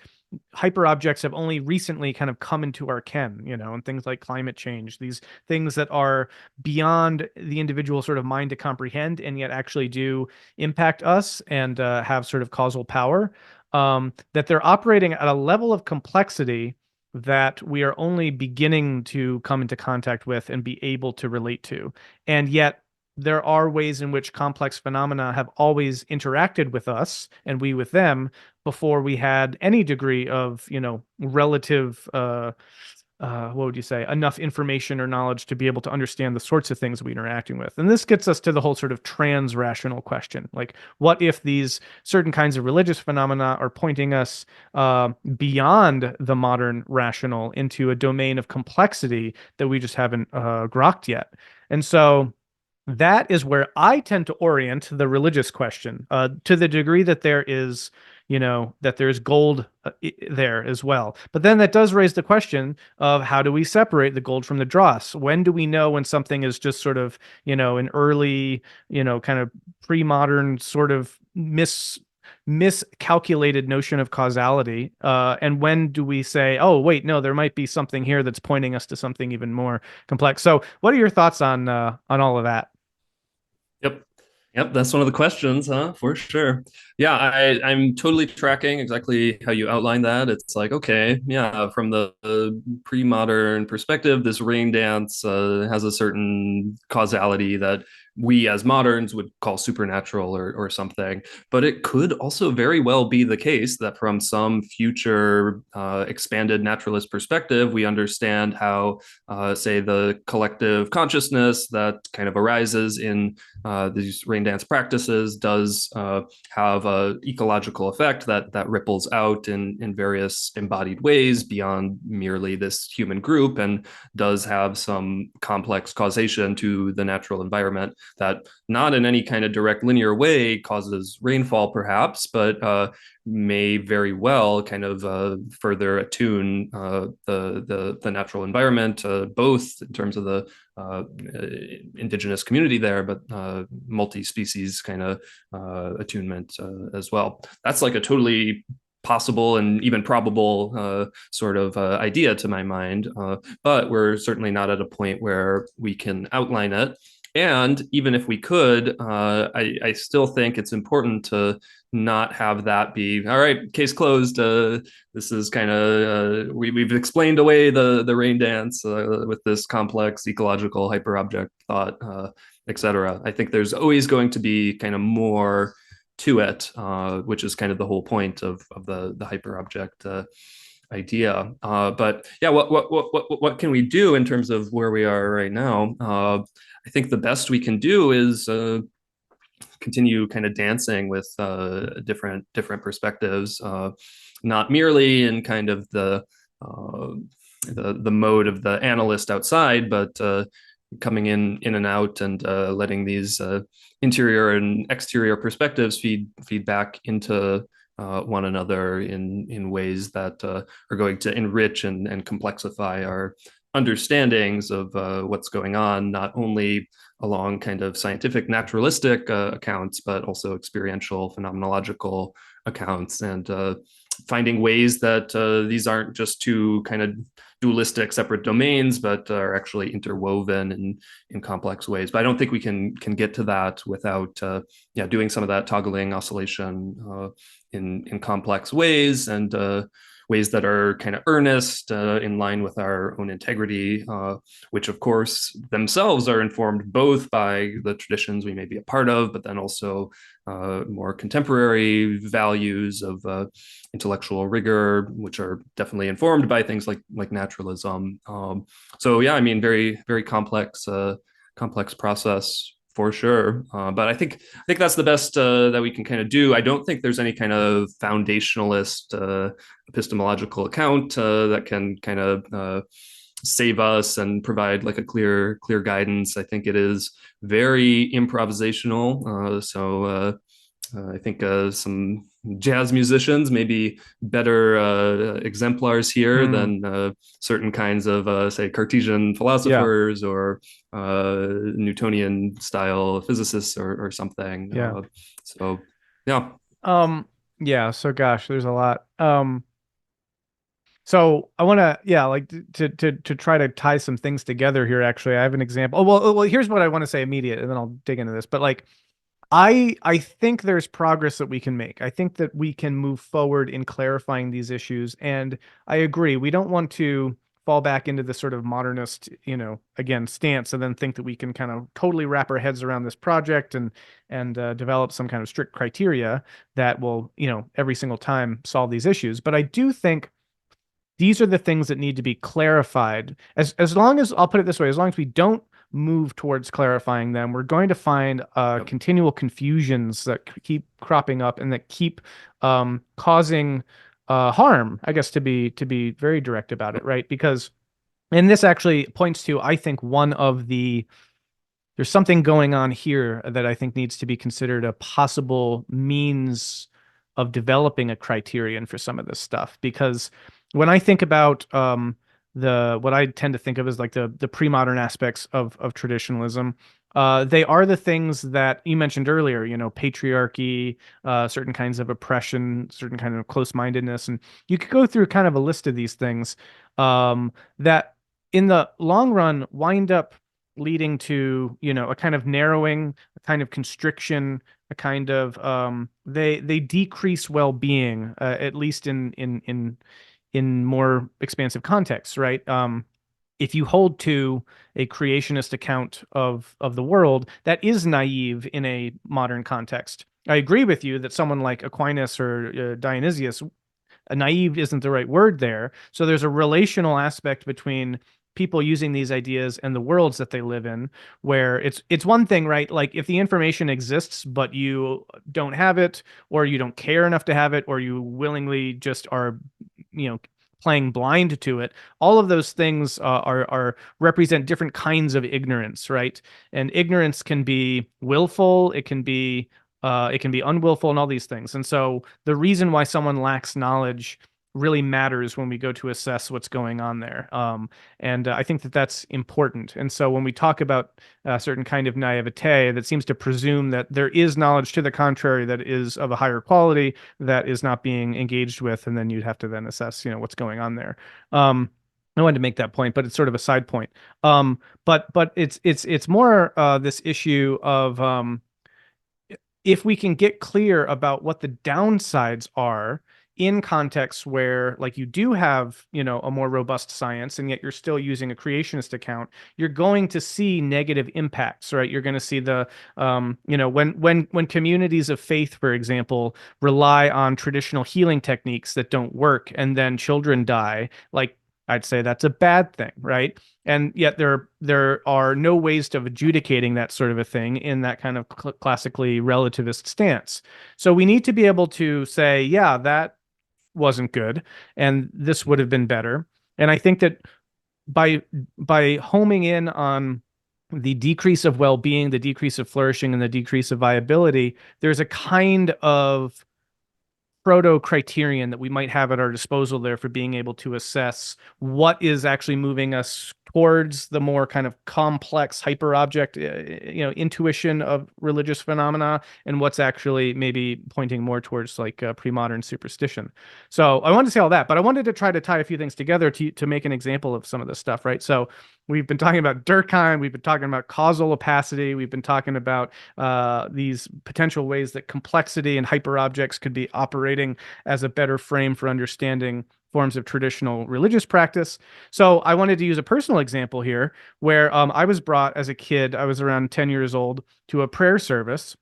hyperobjects have only recently kind of come into our ken, and things like climate change, these things that are beyond the individual sort of mind to comprehend and yet actually do impact us and have sort of causal power, that they're operating at a level of complexity that we are only beginning to come into contact with and be able to relate to. And yet there are ways in which complex phenomena have always interacted with us and we with them before we had any degree of, relative, what would you say, enough information or knowledge to be able to understand the sorts of things we're interacting with. And this gets us to the whole sort of trans-rational question. Like, what if these certain kinds of religious phenomena are pointing us beyond the modern rational into a domain of complexity that we just haven't grokked yet? And so that is where I tend to orient the religious question, to the degree that there is, that there's gold there as well. But then that does raise the question of how do we separate the gold from the dross? When do we know when something is just sort of, an early, kind of pre-modern sort of miscalculated notion of causality, and when do we say, oh wait, no, there might be something here that's pointing us to something even more complex? So what are your thoughts on all of that? Yep. Yep, that's one of the questions, huh? For sure. Yeah, I'm totally tracking exactly how you outlined that. It's like, okay, yeah, from the pre-modern perspective, this rain dance has a certain causality that we as moderns would call supernatural or something. But it could also very well be the case that from some future expanded naturalist perspective, we understand how, say, the collective consciousness that kind of arises in these rain dance practices does have a ecological effect that ripples out in various embodied ways beyond merely this human group, and does have some complex causation to the natural environment that not in any kind of direct linear way causes rainfall perhaps, but may very well kind of further attune the natural environment, both in terms of the indigenous community there, but multi-species kind of attunement as well. That's like a totally possible and even probable sort of idea to my mind, but we're certainly not at a point where we can outline it. And even if we could, I still think it's important to not have that be all right. Case closed. This is kind of we've explained away the rain dance with this complex ecological hyperobject thought, etc. I think there's always going to be kind of more to it, which is kind of the whole point of the hyperobject idea. But yeah, what can we do in terms of where we are right now? I think the best we can do is continue kind of dancing with different perspectives, not merely in kind of uh, the mode of the analyst outside, but coming in and out and letting these interior and exterior perspectives feed back into one another in ways that are going to enrich and complexify our understandings of what's going on, not only along kind of scientific naturalistic accounts, but also experiential phenomenological accounts, and finding ways that these aren't just two kind of dualistic separate domains, but are actually interwoven in complex ways. But I don't think we can get to that without doing some of that toggling oscillation in complex ways, and ways that are kind of earnest, in line with our own integrity, which of course themselves are informed both by the traditions we may be a part of, but then also more contemporary values of intellectual rigor, which are definitely informed by things like naturalism. So yeah, I mean, very complex process for sure. But I think that's the best that we can kind of do. I don't think there's any kind of foundationalist epistemological account that can kind of save us and provide like a clear guidance. I think it is very improvisational. I think some jazz musicians may be better exemplars here than certain kinds of, say, Cartesian philosophers or Newtonian style physicists or something. Yeah. So, yeah. Yeah. So gosh, there's a lot. So I want to, yeah, like to try to tie some things together here. Actually, I have an example. Oh, well, here's what I want to say immediate, and then I'll dig into this. But like, I think there's progress that we can make. I think that we can move forward in clarifying these issues. And I agree, we don't want to fall back into this sort of modernist, again, stance and then think that we can kind of totally wrap our heads around this project and develop some kind of strict criteria that will, every single time solve these issues. But I do think these are the things that need to be clarified. As long as, I'll put it this way, as long as we don't move towards clarifying them, we're going to find continual confusions that keep cropping up and that keep causing harm, I guess, to be very direct about it, right? Because, and this actually points to, I think, there's something going on here that I think needs to be considered a possible means of developing a criterion for some of this stuff. Because when I think about what I tend to think of as like the pre-modern aspects of traditionalism, they are the things that you mentioned earlier, patriarchy, certain kinds of oppression, certain kind of close-mindedness, and you could go through kind of a list of these things that in the long run wind up leading to, a kind of narrowing, a kind of constriction, a kind of they decrease well-being, at least in more expansive contexts, right? If you hold to a creationist account of the world, that is naive in a modern context. I agree with you that someone like Aquinas or Dionysius, naive isn't the right word there. So there's a relational aspect between people using these ideas and the worlds that they live in, where it's one thing, right? Like if the information exists, but you don't have it, or you don't care enough to have it, or you willingly just are, playing blind to it. All of those things are represent different kinds of ignorance, right? And ignorance can be willful, it can be unwillful, and all these things. And so the reason why someone lacks knowledge really matters when we go to assess what's going on there. And I think that that's important. And so when we talk about a certain kind of naivete that seems to presume that there is knowledge to the contrary that is of a higher quality that is not being engaged with, and then you'd have to then assess, what's going on there. I wanted to make that point, but it's sort of a side point. But it's more this issue of if we can get clear about what the downsides are in contexts where, like, you do have, a more robust science, and yet you're still using a creationist account, you're going to see negative impacts, right? You're going to see when communities of faith, for example, rely on traditional healing techniques that don't work, and then children die, like, I'd say that's a bad thing, right? And yet there are no ways of adjudicating that sort of a thing in that kind of classically relativist stance. So we need to be able to say, yeah, that wasn't good, and this would have been better. And I think that by homing in on the decrease of well-being, the decrease of flourishing, and the decrease of viability, there's a kind of proto criterion that we might have at our disposal there for being able to assess what is actually moving us towards the more kind of complex hyperobject intuition of religious phenomena, and what's actually maybe pointing more towards like pre-modern superstition. So I wanted to say all that, but I wanted to try to tie a few things together to make an example of some of this stuff, right? So we've been talking about Durkheim, we've been talking about causal opacity, we've been talking about these potential ways that complexity and hyperobjects could be operating as a better frame for understanding forms of traditional religious practice. So I wanted to use a personal example here where I was brought as a kid, I was around 10 years old, to a prayer service.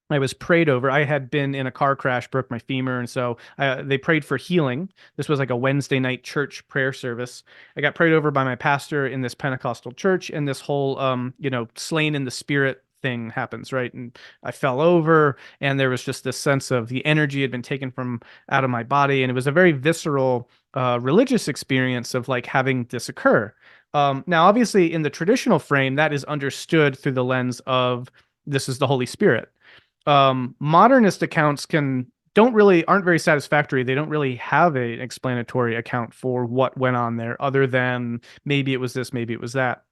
I was prayed over. I had been in a car crash, broke my femur, and so they prayed for healing. This was like a Wednesday night church prayer service. I got prayed over by my pastor in this Pentecostal church, and this whole, slain in the spirit thing happens, right? And I fell over, and there was just this sense of the energy had been taken from out of my body, and it was a very visceral religious experience of like having this occur. Now, obviously, in the traditional frame, that is understood through the lens of this is the Holy Spirit. Modernist accounts aren't very satisfactory. They don't really have an explanatory account for what went on there, other than maybe it was this, maybe it was that.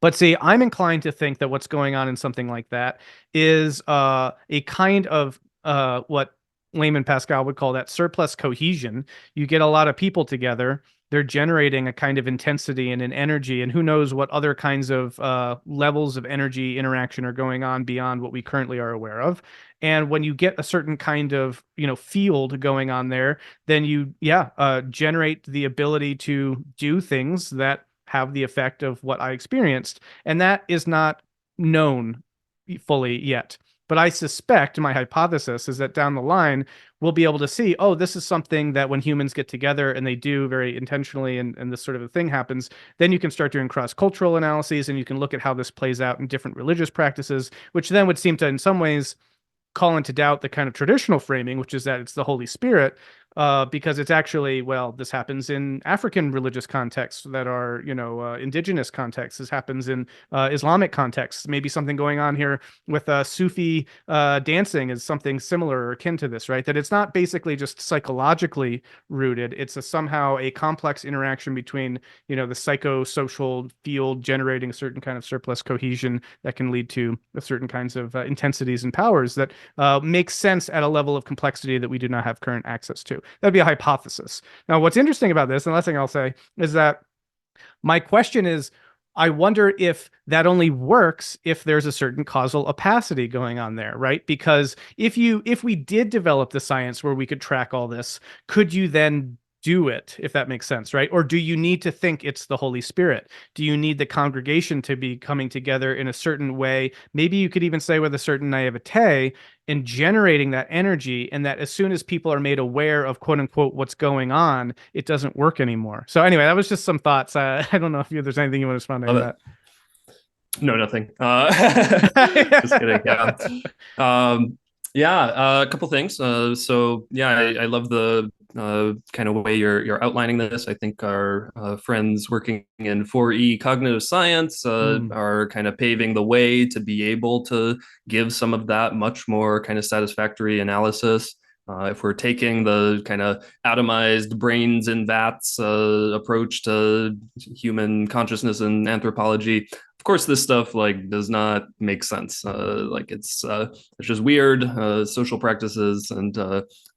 But see, I'm inclined to think that what's going on in something like that is a kind of what Layman Pascal would call that surplus cohesion. You get a lot of people together, they're generating a kind of intensity and an energy, and who knows what other kinds of levels of energy interaction are going on beyond what we currently are aware of. And when you get a certain kind of field going on there, then you generate the ability to do things that have the effect of what I experienced, and that is not known fully yet. But I suspect, my hypothesis is that down the line, we'll be able to see, oh, this is something that when humans get together and they do very intentionally, and this sort of a thing happens, then you can start doing cross-cultural analyses, and you can look at how this plays out in different religious practices, which then would seem to, in some ways, call into doubt the kind of traditional framing, which is that it's the Holy Spirit, because it's actually, well, this happens in African religious contexts that are, indigenous contexts. This happens in Islamic contexts. Maybe something going on here with Sufi dancing is something similar or akin to this, right? That it's not basically just psychologically rooted. It's somehow a complex interaction between, the psychosocial field generating a certain kind of surplus cohesion that can lead to certain kinds of intensities and powers that makes sense at a level of complexity that we do not have current access to. That'd be a hypothesis. Now, what's interesting about this, and the last thing I'll say, is that my question is, I wonder if that only works if there's a certain causal opacity going on there, right? Because if we did develop the science where we could track all this, could you then do it, if that makes sense, right? Or do you need to think it's the Holy Spirit? Do you need the congregation to be coming together in a certain way? Maybe you could even say with a certain naivete in generating that energy, and that as soon as people are made aware of quote unquote what's going on, it doesn't work anymore. So anyway, that was just some thoughts. I don't know if there's anything you want to respond to that. No, nothing. Just kidding. Yeah. A couple things. I love the kind of way you're outlining this. I think our friends working in 4E cognitive science are kind of paving the way to be able to give some of that much more kind of satisfactory analysis. If we're taking the kind of atomized brains in vats approach to human consciousness and anthropology, of course, this stuff like does not make sense. It's just weird social practices, and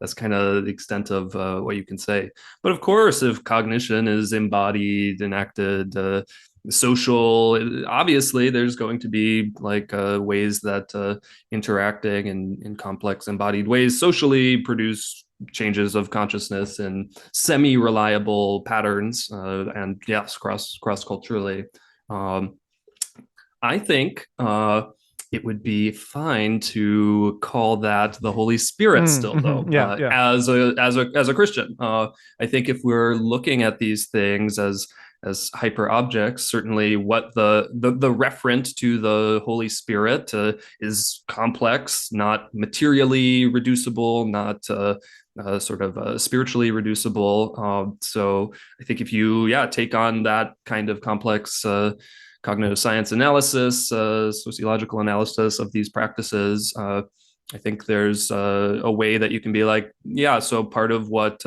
that's kind of the extent of what you can say. But of course, if cognition is embodied, enacted, social, obviously there's going to be like ways that interacting in complex embodied ways socially produce changes of consciousness and semi-reliable patterns, and yes, cross culturally. I think it would be fine to call that the Holy Spirit still, though, Yeah, yeah, as a Christian. I think if we're looking at these things as hyper objects, certainly what the referent to the Holy Spirit is complex, not materially reducible, not sort of spiritually reducible. So I think if you take on that kind of complex cognitive science analysis, sociological analysis of these practices, I think there's a way that you can be like, yeah, so part of what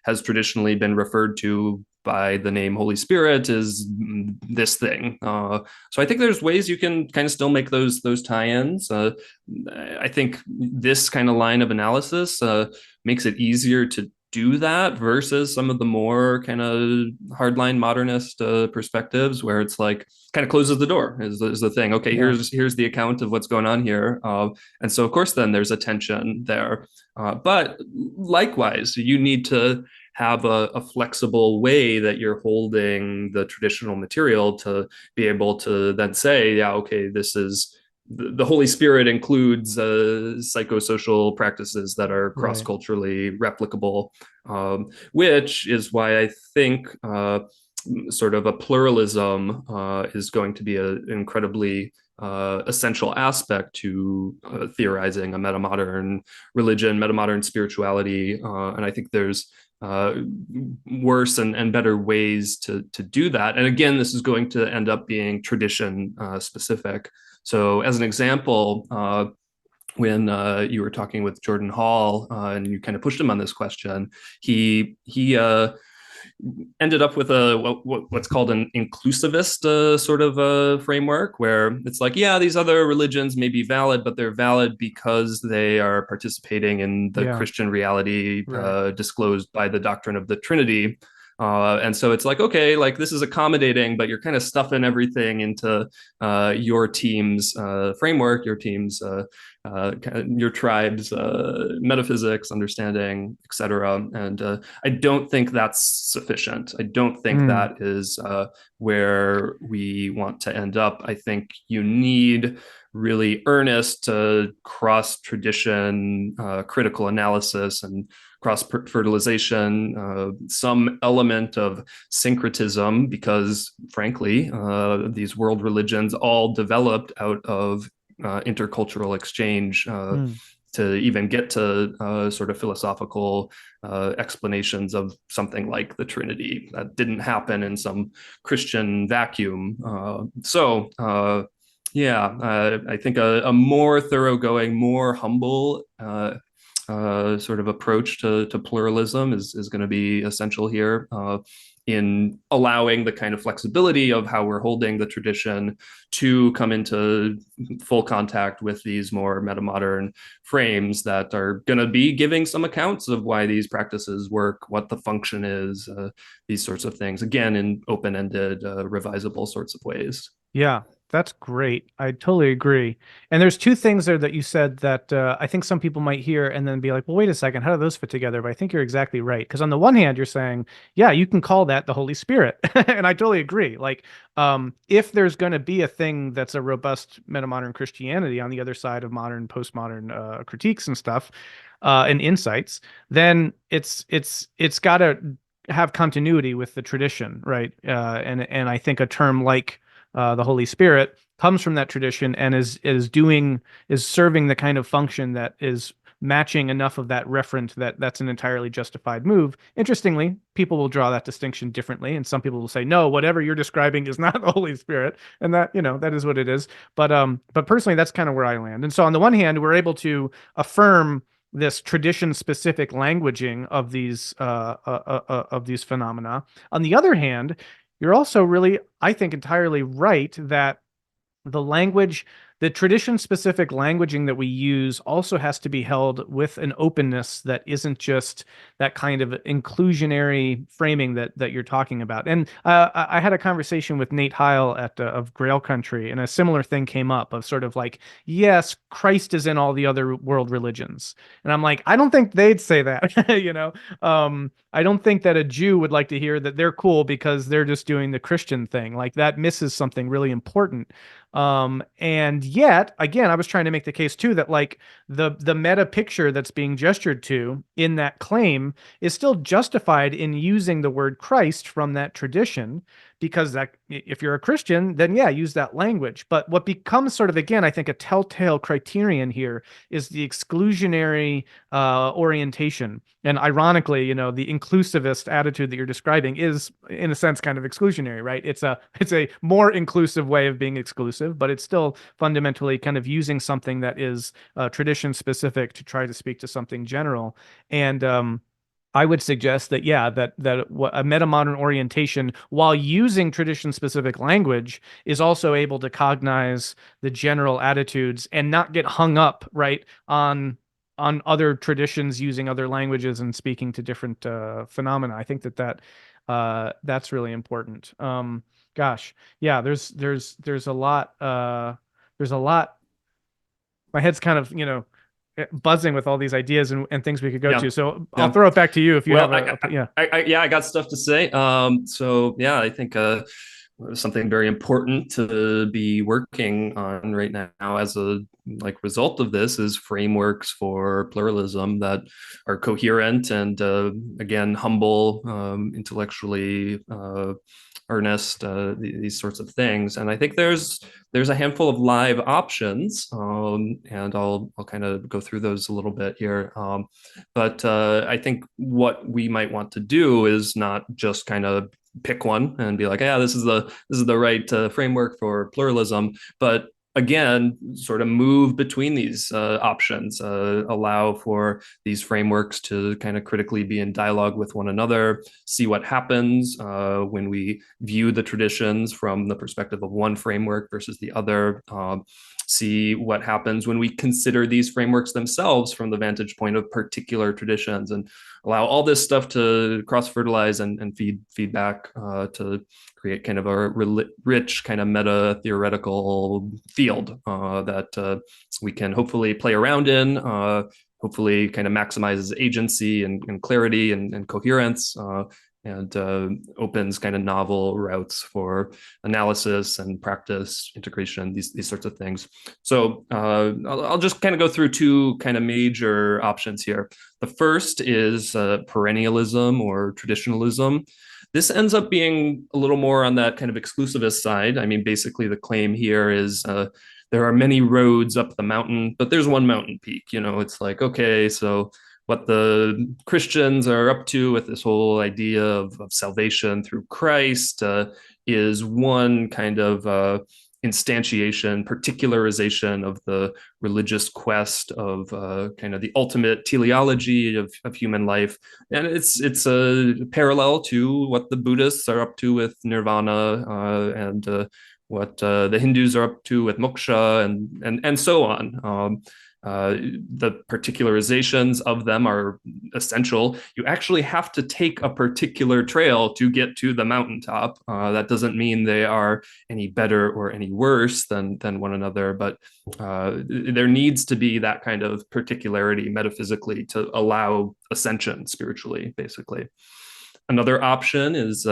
has traditionally been referred to by the name Holy Spirit is this thing. So I think there's ways you can kind of still make those tie-ins. I think this kind of line of analysis makes it easier to do that versus some of the more kind of hardline modernist perspectives where it's like kind of closes the door is the thing. Okay, yeah, here's the account of what's going on here, and so of course then there's a tension there. But likewise, you need to have a flexible way that you're holding the traditional material to be able to then say, yeah, okay, this is the Holy Spirit includes psychosocial practices that are cross right, culturally replicable, which is why I think sort of a pluralism is going to be an incredibly essential aspect to theorizing a metamodern religion, metamodern spirituality. And I think there's worse and better ways to do that. And again, this is going to end up being tradition specific. So, as an example, when you were talking with Jordan Hall and you kind of pushed him on this question, he ended up with what's called an inclusivist sort of framework, where it's like, yeah, these other religions may be valid, but they're valid because they are participating in the yeah, Christian reality right, disclosed by the doctrine of the Trinity. And so it's like, okay, like this is accommodating, but you're kind of stuffing everything into your team's framework, your tribe's metaphysics, understanding, etc. And I don't think that's sufficient. I don't think mm, that is where we want to end up. I think you need really earnest cross tradition critical analysis and cross fertilization, some element of syncretism, because frankly, these world religions all developed out of intercultural exchange mm, to even get to sort of philosophical explanations of something like the Trinity. That didn't happen in some Christian vacuum. I think a more thoroughgoing, more humble sort of approach to pluralism is going to be essential here in allowing the kind of flexibility of how we're holding the tradition to come into full contact with these more metamodern frames that are going to be giving some accounts of why these practices work, what the function is, these sorts of things, again, in open-ended, revisable sorts of ways. yeah. That's great. I totally agree. And there's two things there that you said that I think some people might hear and then be like, well, wait a second, how do those fit together? But I think you're exactly right. Because on the one hand, you're saying, yeah, you can call that the Holy Spirit. And I totally agree. Like, if there's going to be a thing that's a robust metamodern Christianity on the other side of modern, postmodern critiques and stuff, and insights, then it's got to have continuity with the tradition, right? And I think a term like the Holy Spirit comes from that tradition and is serving the kind of function that is matching enough of that referent that that's an entirely justified move. Interestingly, people will draw that distinction differently, and some people will say, no, whatever you're describing is not the Holy Spirit, and that, that is what it is. But personally, that's kind of where I land. And so on the one hand, we're able to affirm this tradition specific languaging of these phenomena. On the other hand, you're also really, I think, entirely right that the language, the tradition specific languaging that we use also has to be held with an openness that isn't just that kind of inclusionary framing that you're talking about. And I had a conversation with Nate Heil of Grail Country, and a similar thing came up of sort of like, yes, Christ is in all the other world religions. And I'm like, I don't think they'd say that, I don't think that a Jew would like to hear that they're cool because they're just doing the Christian thing. Like that misses something really important. And yet, again, I was trying to make the case too that like the meta picture that's being gestured to in that claim is still justified in using the word Christ from that tradition, because that if you're a Christian, then yeah, use that language. But what becomes sort of, again, I think a telltale criterion here is the exclusionary orientation. And ironically, the inclusivist attitude that you're describing is, in a sense, kind of exclusionary, right? It's a more inclusive way of being exclusive, but it's still fundamentally kind of using something that is tradition specific to try to speak to something general. And I would suggest that yeah, that a metamodern orientation, while using tradition-specific language, is also able to cognize the general attitudes and not get hung up right on other traditions using other languages and speaking to different phenomena. I think that's really important. Gosh, yeah, there's a lot. There's a lot. My head's kind of buzzing with all these ideas and things we could go to. Yeah. So I'll Yeah. throw it back to you if you Well, have yeah. yeah, I got stuff to say. So yeah, I think something very important to be working on right now as a like result of this is frameworks for pluralism that are coherent and again humble, intellectually earnest, these sorts of things. And I think there's a handful of live options, and I'll kind of go through those a little bit here. But I think what we might want to do is not just kind of pick one and be like, yeah, this is the right framework for pluralism, but again, sort of move between these options, allow for these frameworks to kind of critically be in dialogue with one another, see what happens when we view the traditions from the perspective of one framework versus the other. See what happens when we consider these frameworks themselves from the vantage point of particular traditions, and allow all this stuff to cross-fertilize and feed feedback to create kind of a rich kind of meta theoretical field that we can hopefully play around in, hopefully kind of maximizes agency and clarity and coherence, and opens kind of novel routes for analysis and practice, integration, these sorts of things. So I'll just kind of go through two kind of major options here. The first is perennialism or traditionalism. This ends up being a little more on that kind of exclusivist side. I mean, basically the claim here is there are many roads up the mountain, but there's one mountain peak. It's like, okay, so what the Christians are up to with this whole idea of salvation through Christ is one kind of instantiation, particularization of the religious quest of kind of the ultimate teleology of human life. And it's a parallel to what the Buddhists are up to with nirvana, and what the Hindus are up to with moksha, and so on. The particularizations of them are essential. You actually have to take a particular trail to get to the mountaintop. That doesn't mean they are any better or any worse than one another, but there needs to be that kind of particularity metaphysically to allow ascension spiritually, basically. Another option is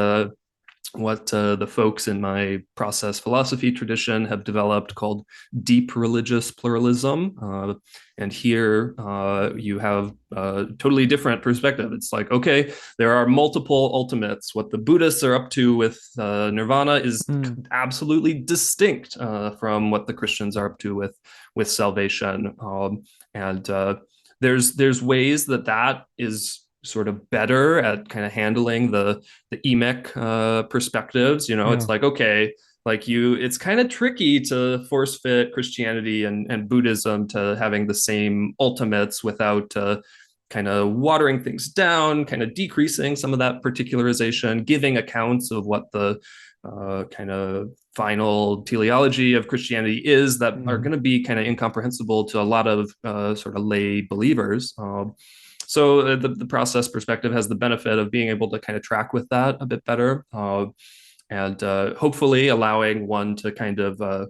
what the folks in my process philosophy tradition have developed called deep religious pluralism. And here you have a totally different perspective. It's like, okay, there are multiple ultimates. What the Buddhists are up to with nirvana is absolutely distinct from what the Christians are up to with salvation. And there's ways that is sort of better at kind of handling the emic perspectives. It's like, okay, like it's kind of tricky to force fit Christianity and Buddhism to having the same ultimates without kind of watering things down, kind of decreasing some of that particularization, giving accounts of what the kind of final teleology of Christianity is that are going to be kind of incomprehensible to a lot of sort of lay believers. So the process perspective has the benefit of being able to kind of track with that a bit better, and hopefully allowing one to kind of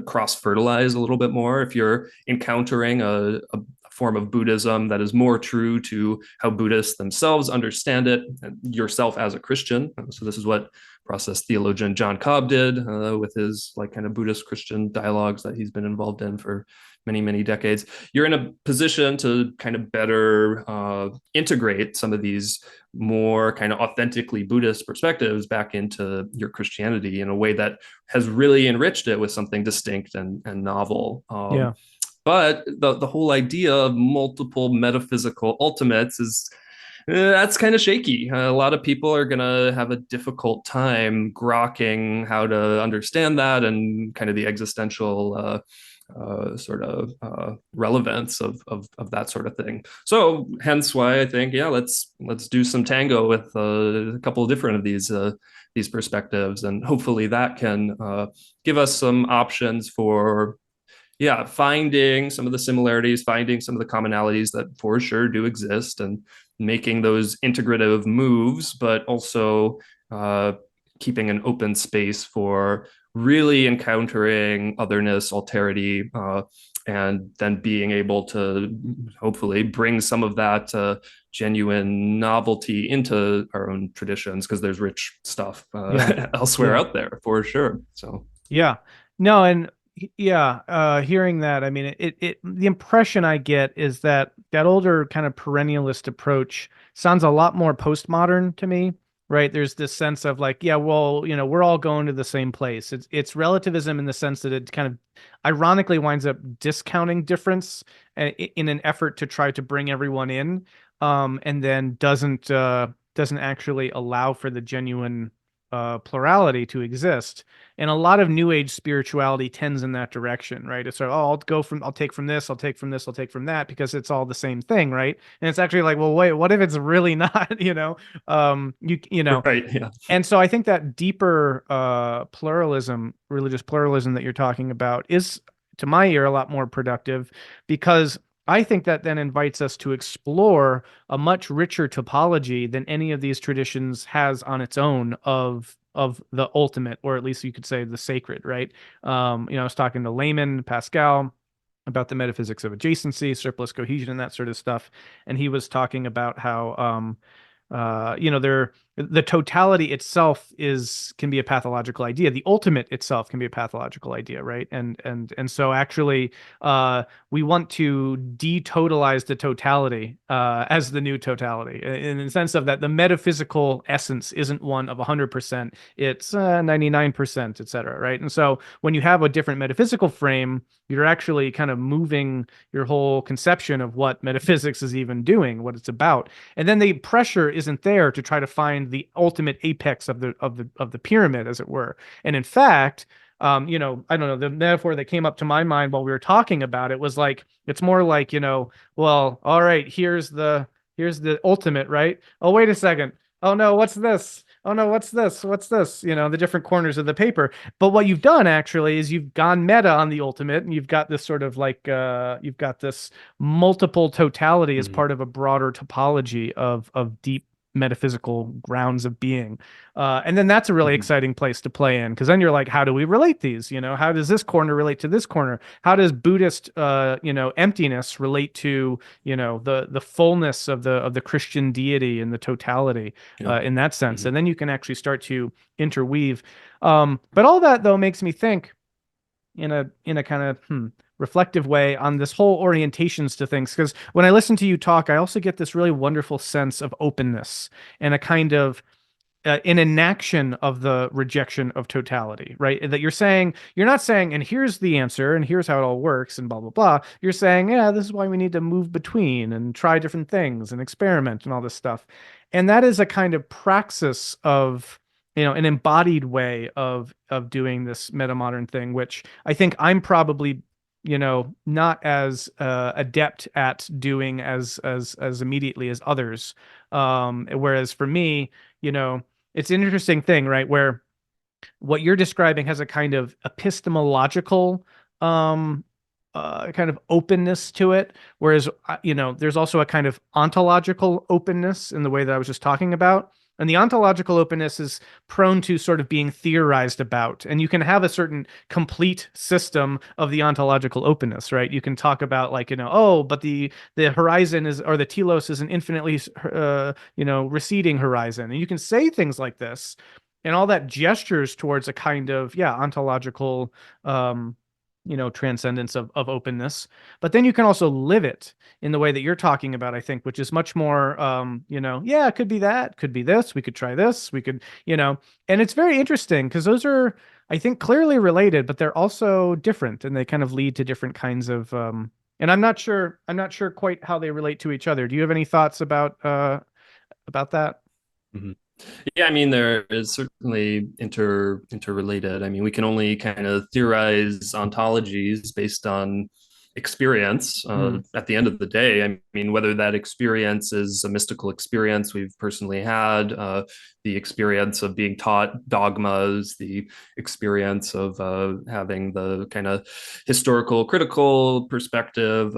cross-fertilize a little bit more. If you're encountering a form of Buddhism that is more true to how Buddhists themselves understand it, yourself as a Christian. So this is what process theologian John Cobb did with his like kind of Buddhist Christian dialogues that he's been involved in for many decades. You're in a position to kind of better integrate some of these more kind of authentically Buddhist perspectives back into your Christianity in a way that has really enriched it with something distinct and novel. Yeah. But the whole idea of multiple metaphysical ultimates is that's kind of shaky. A lot of people are going to have a difficult time grokking how to understand that and kind of the existential sort of relevance of that sort of thing. So hence why I think, yeah, let's do some tango with a couple of different of these perspectives, and hopefully that can give us some options for finding some of the similarities, finding some of the commonalities that for sure do exist, and making those integrative moves, but also keeping an open space for really encountering otherness, alterity, and then being able to hopefully bring some of that genuine novelty into our own traditions, because there's rich stuff elsewhere out there for sure. So yeah, no, and hearing that, I mean, the impression I get is that that older kind of perennialist approach sounds a lot more postmodern to me, right? There's this sense of like, yeah, well, we're all going to the same place. It's relativism in the sense that it kind of ironically winds up discounting difference in an effort to try to bring everyone in, and then doesn't actually allow for the genuine plurality to exist. And a lot of New Age spirituality tends in that direction, right? It's like, oh, I'll take from this, I'll take from this, I'll take from that, because it's all the same thing, right? And it's actually like, well, wait, what if it's really not? Right, yeah. And so I think that deeper pluralism, religious pluralism that you're talking about, is, to my ear, a lot more productive, because I think that then invites us to explore a much richer topology than any of these traditions has on its own of the ultimate, or at least you could say the sacred, right? I was talking to Layman Pascal about the metaphysics of adjacency, surplus cohesion, and that sort of stuff, and he was talking about how the totality itself can be a pathological idea. The ultimate itself can be a pathological idea, right? And so actually, we want to detotalize the totality as the new totality, in the sense of that the metaphysical essence isn't one of 100%; it's 99%, etc. Right? And so when you have a different metaphysical frame, you're actually kind of moving your whole conception of what metaphysics is even doing, what it's about, and then the pressure isn't there to try to find the ultimate apex of the pyramid, as it were. And in fact, I don't know, the metaphor that came up to my mind while we were talking about it was like, it's more like, well, all right, here's the ultimate, right? Oh, wait a second. Oh no, what's this? Oh no, what's this? What's this? The different corners of the paper. But what you've done actually is you've gone meta on the ultimate, and you've got this sort of like you've got this multiple totality as part of a broader topology of deep metaphysical grounds of being. And then that's a really exciting place to play in, because then you're like, how do we relate these? How does this corner relate to this corner? How does Buddhist emptiness relate to the fullness of the Christian deity and the totality in that sense? And then you can actually start to interweave. But all that though makes me think in a kind of reflective way on this whole orientations to things, because when I listen to you talk, I also get this really wonderful sense of openness and a kind of an enaction of the rejection of totality, right? That you're not saying, and here's the answer, and here's how it all works, and blah, blah, blah. You're saying, yeah, this is why we need to move between and try different things and experiment and all this stuff. And that is a kind of praxis of, an embodied way of doing this metamodern thing, which I think I'm probably not as adept at doing as immediately as others. Whereas for me, it's an interesting thing, right? Where what you're describing has a kind of epistemological kind of openness to it, whereas there's also a kind of ontological openness in the way that I was just talking about. And the ontological openness is prone to sort of being theorized about. And you can have a certain complete system of the ontological openness, right? You can talk about like, oh, but the horizon is, or the telos is an infinitely, receding horizon. And you can say things like this, and all that gestures towards a kind of, yeah, ontological, transcendence of openness. But then you can also live it in the way that you're talking about, I think, which is much more, yeah, it could be that, could be this, we could try this, we could, and it's very interesting because those are, I think, clearly related, but they're also different, and they kind of lead to different kinds of, and I'm not sure quite how they relate to each other. Do you have any thoughts about that? Mhm. Yeah, I mean, there is certainly interrelated. I mean, we can only kind of theorize ontologies based on experience. Mm, At the end of the day, I mean, whether that experience is a mystical experience we've personally had, the experience of being taught dogmas, the experience of having the kind of historical, critical perspective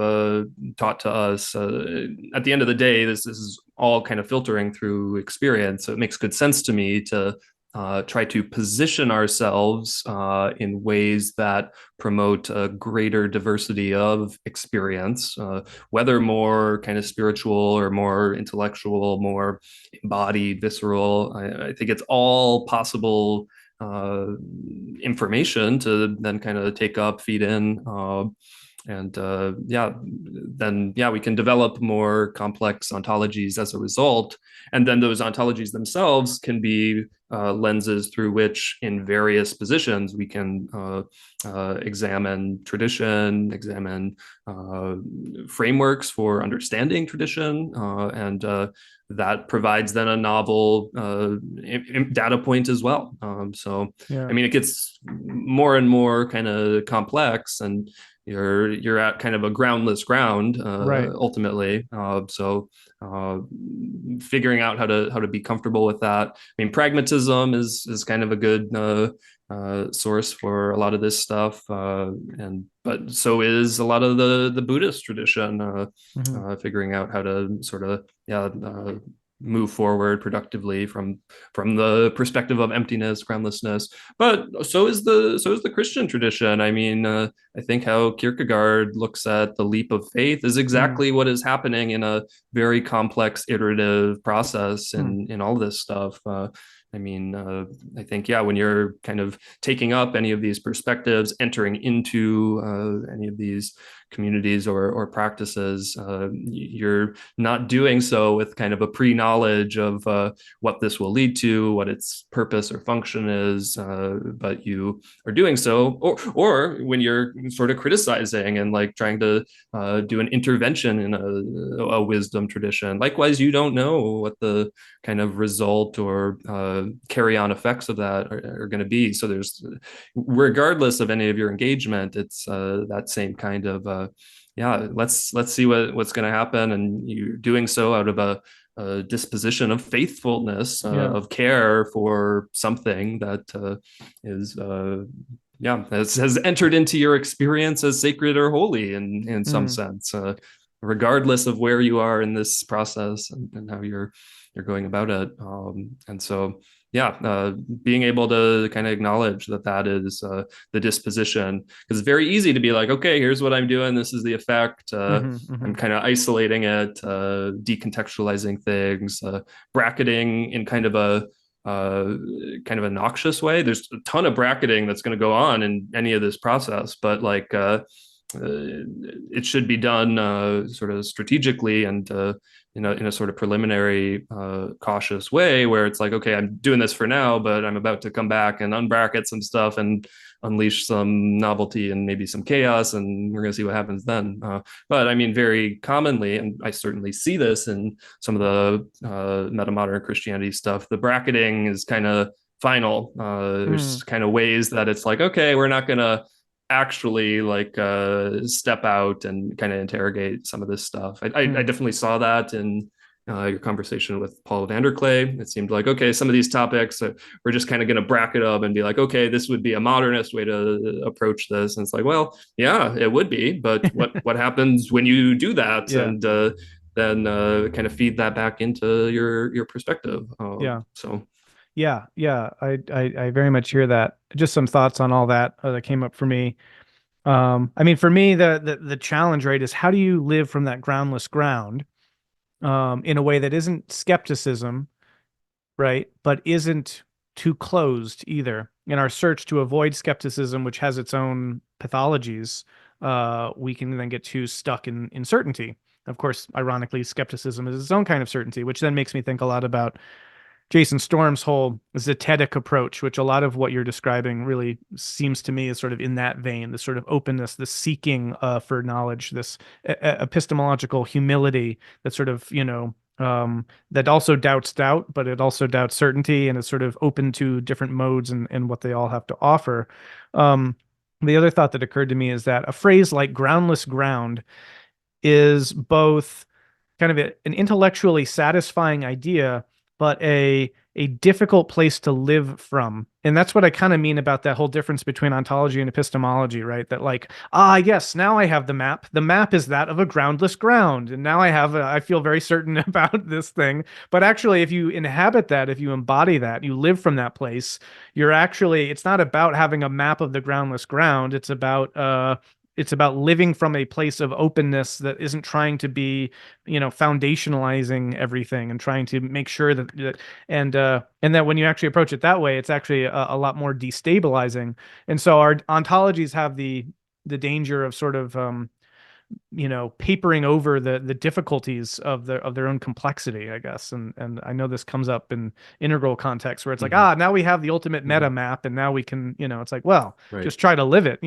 taught to us. At the end of the day, this is all kind of filtering through experience. So it makes good sense to me to try to position ourselves in ways that promote a greater diversity of experience, whether more kind of spiritual or more intellectual, more embodied, visceral. I think it's all possible uh, information to then kind of take up, feed in. And yeah, then yeah, we can develop more complex ontologies as a result. And then those ontologies themselves can be lenses through which, in various positions, we can examine tradition, examine frameworks for understanding tradition, and that provides then a novel data point as well. So, yeah. I mean, it gets more and more kind of complex, and you're at kind of a groundless ground Right. ultimately. So uh, figuring out how to be comfortable with that. I mean, pragmatism is kind of a good source for a lot of this stuff, and but so is a lot of the Buddhist tradition. Hmm. Figuring out how to sort of move forward productively from the perspective of emptiness, groundlessness. But so is the Christian tradition. I mean, I think how Kierkegaard looks at the leap of faith is Mm, exactly what is happening in a very complex iterative process mm, in all this stuff. I mean, I think, yeah, when you're kind of taking up any of these perspectives, entering into any of these communities or practices, you're not doing so with kind of a pre-knowledge of what this will lead to, what its purpose or function is, but you are doing so, or when you're sort of criticizing and like trying to do an intervention in a wisdom tradition. Likewise, you don't know what the kind of result or carry on effects of that are going to be. So there's, regardless of any of your engagement, it's that same kind of yeah, let's see what's going to happen, and you're doing so out of a disposition of faithfulness, yeah. of care for something that is yeah, has entered into your experience as sacred or holy in some Mm, sense, regardless of where you are in this process, and how you're going about it. And so, yeah, being able to kind of acknowledge that that is the disposition, because it's very easy to be like, okay, here's what I'm doing. This is the effect. hmm, hmm. I'm kind of isolating it, decontextualizing things, bracketing in uh, kind of a noxious way. There's a ton of bracketing that's going to go on in any of this process, but like it should be done sort of strategically and in a sort of preliminary, cautious way, where it's like, okay, I'm doing this for now, but I'm about to come back and unbracket some stuff and unleash some novelty and maybe some chaos, and we're going to see what happens then. But I mean, very commonly, and I certainly see this in some of the metamodern Christianity stuff, the bracketing is kind of final. Mm, There's kind of ways that it's like, okay, we're not going to actually like step out and kind of interrogate some of this stuff. I mm, definitely saw that in your conversation with Paul Vanderklay. It seemed like, okay, some of these topics we're just kind of going to bracket up and be like, okay, this would be a modernist way to approach this. And it's like, well, yeah, it would be, but what happens when you do that? yeah. And then kind of feed that back into your perspective. Yeah. So Yeah. I very much hear that. Just some thoughts on all that that came up for me. I mean, for me, the challenge, right, is how do you live from that groundless ground, in a way that isn't skepticism, right, but isn't too closed either. In our search to avoid skepticism, which has its own pathologies, we can then get too stuck in certainty. Of course, ironically, skepticism is its own kind of certainty, which then makes me think a lot about Jason Storm's whole zetetic approach, which a lot of what you're describing really seems to me is sort of in that vein, this sort of openness, this seeking for knowledge, this epistemological humility that sort of, that also doubts doubt, but it also doubts certainty and is sort of open to different modes and what they all have to offer. Um, the other thought that occurred to me is that a phrase like groundless ground is both kind of an intellectually satisfying idea, but a difficult place to live from. And that's what I kind of mean about that whole difference between ontology and epistemology, right? That like, yes, now I have the map. The map is that of a groundless ground. And now I feel very certain about this thing. But actually, if you inhabit that, if you embody that, you live from that place, it's not about having a map of the groundless ground. It's about living from a place of openness that isn't trying to be, foundationalizing everything and trying to make sure and that when you actually approach it that way, it's actually a lot more destabilizing. And so our ontologies have the danger of sort of papering over the difficulties of their own complexity, I guess. And I know this comes up in integral contexts where it's like, now we have the ultimate meta map, and now we can, it's like, well, right. just try to live it.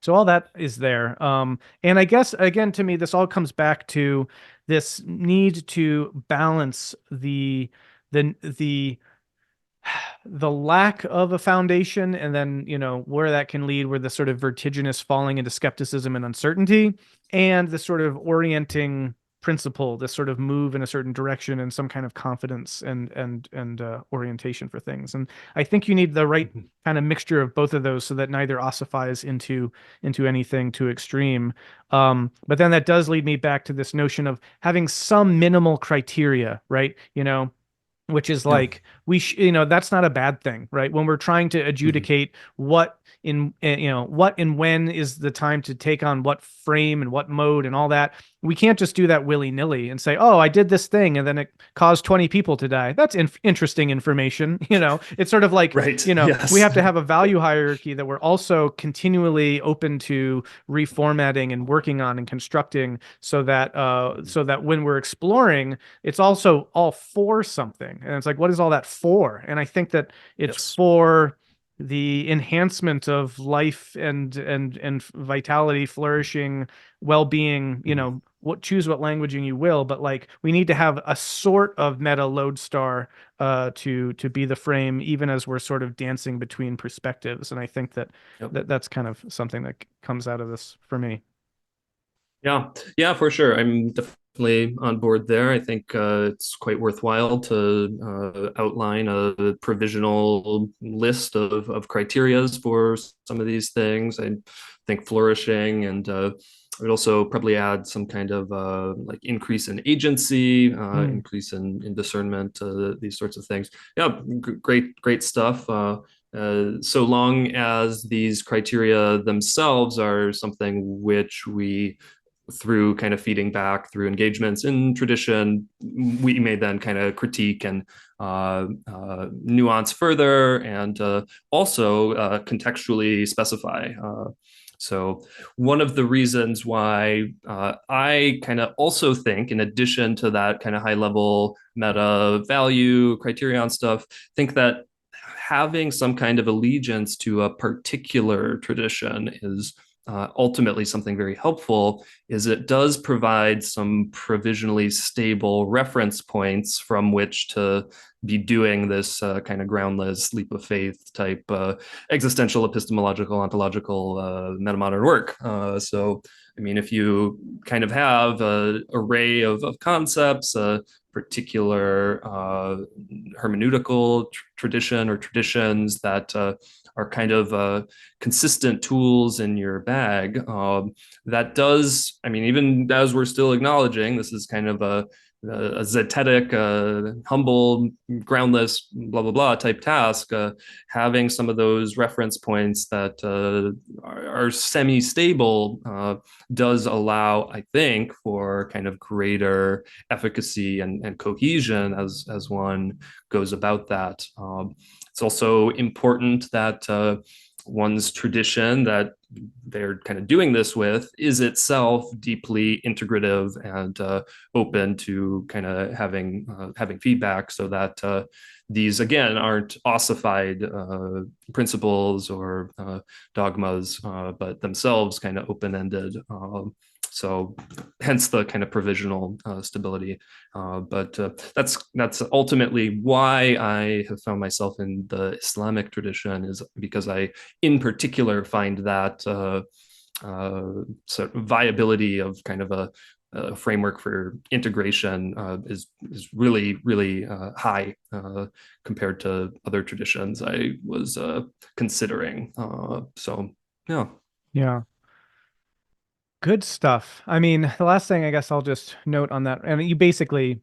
So all that is there. And I guess again, to me, this all comes back to this need to balance the the lack of a foundation, and then where that can lead, where the sort of vertiginous falling into skepticism and uncertainty, and the sort of orienting principle, this sort of move in a certain direction and some kind of confidence and orientation for things. And I think you need the right kind of mixture of both of those so that neither ossifies into anything too extreme. But then that does lead me back to this notion of having some minimal criteria, right? Which is like that's not a bad thing, right? When we're trying to adjudicate what and when is the time to take on what frame and what mode and all that, we can't just do that willy-nilly and say, oh, I did this thing and then it caused 20 people to die. That's interesting information. It's sort of like, right. Yes. We have to have a value hierarchy that we're also continually open to reformatting and working on and constructing so that when we're exploring, it's also all for something. And it's like, what is all that for? And I think that it's for the enhancement of life and vitality, flourishing, well-being, choose what languaging you will, but like we need to have a sort of meta lodestar to be the frame, even as we're sort of dancing between perspectives. And I think that's kind of something that comes out of this for me. Yeah, for sure. I'm definitely on board there. I think it's quite worthwhile to outline a provisional list of criterias for some of these things. I think flourishing, and I would also probably add some kind of like increase in agency, increase in discernment, these sorts of things. Yeah, great stuff. So long as these criteria themselves are something which we, through kind of feeding back through engagements in tradition, we may then kind of critique and nuance further, and also contextually specify. So one of the reasons why I kind of also think, in addition to that kind of high level meta value criterion stuff, think that having some kind of allegiance to a particular tradition is ultimately something very helpful, is it does provide some provisionally stable reference points from which to be doing this kind of groundless leap of faith type existential, epistemological, ontological, metamodern work. So, I mean, if you kind of have an array of concepts, particular hermeneutical tradition or traditions that are kind of consistent tools in your bag. That does, I mean, even as we're still acknowledging, this is kind of a zetetic, humble, groundless, blah blah blah type task. Having some of those reference points that are semi-stable does allow, I think, for kind of greater efficacy and cohesion as one goes about that. It's also important that one's tradition that they're kind of doing this with is itself deeply integrative and open to kind of having feedback, so that these again aren't ossified principles or dogmas, but themselves kind of open-ended. So hence the kind of provisional stability. But that's ultimately why I have found myself in the Islamic tradition, is because I, in particular, find that sort of viability of kind of a framework for integration is really high compared to other traditions I was considering. So yeah. Yeah. Good stuff. I mean, the last thing I guess I'll just note on that, and you basically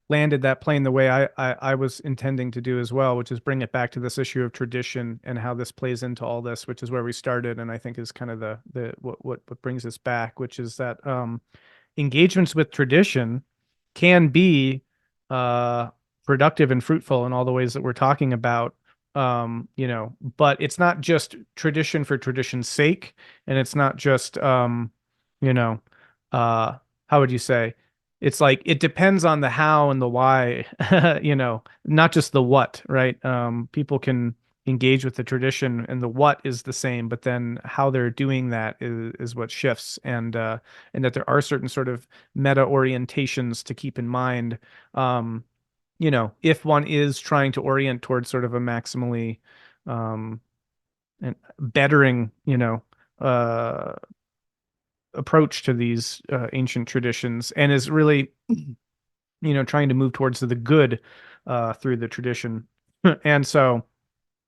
landed that plane the way I was intending to do as well, which is bring it back to this issue of tradition and how this plays into all this, which is where we started, and I think is kind of the what brings us back, which is that engagements with tradition can be productive and fruitful in all the ways that we're talking about. But it's not just tradition for tradition's sake, and it's not just you know, how would you say? It's like it depends on the how and the why, not just the what, right? People can engage with the tradition and the what is the same, but then how they're doing that is what shifts, and that there are certain sort of meta orientations to keep in mind. Um, if one is trying to orient towards sort of a maximally and bettering, uh, approach to these ancient traditions, and is really, trying to move towards the good through the tradition. And so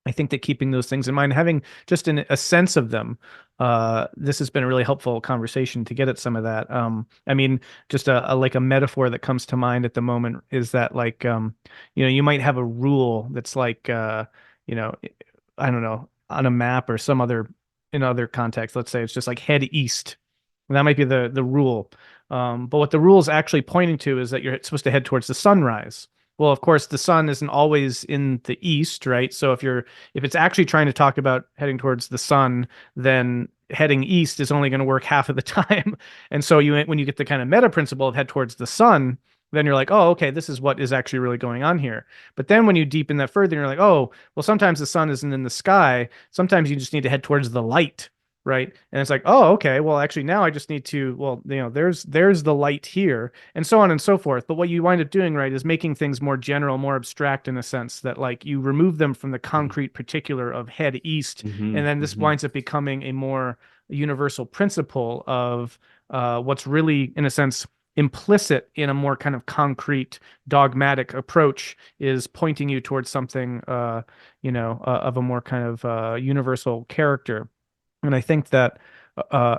I think that keeping those things in mind, having just a sense of them, this has been a really helpful conversation to get at some of that. I mean, just like a metaphor that comes to mind at the moment is that like, you might have a rule that's like, you know, I don't know, on a map or some other, in other context, let's say it's just like head east. And that might be the rule. But what the rule is actually pointing to is that you're supposed to head towards the sunrise. Well, of course, the sun isn't always in the east, right? So if it's actually trying to talk about heading towards the sun, then heading east is only going to work half of the time. And so when you get the kind of meta principle of head towards the sun, then you're like, oh, okay, this is what is actually really going on here. But then when you deepen that further, you're like, oh, well, sometimes the sun isn't in the sky. Sometimes you just need to head towards the light, right? And it's like, oh, okay, well, actually now I just need to, well, there's the light here, and so on and so forth. But what you wind up doing, right, is making things more general, more abstract, in a sense that like you remove them from the concrete particular of head east, and Mm-hmm, then this mm-hmm. winds up becoming a more universal principle of what's really, in a sense, implicit in a more kind of concrete dogmatic approach is pointing you towards something of a more kind of universal character. And I think that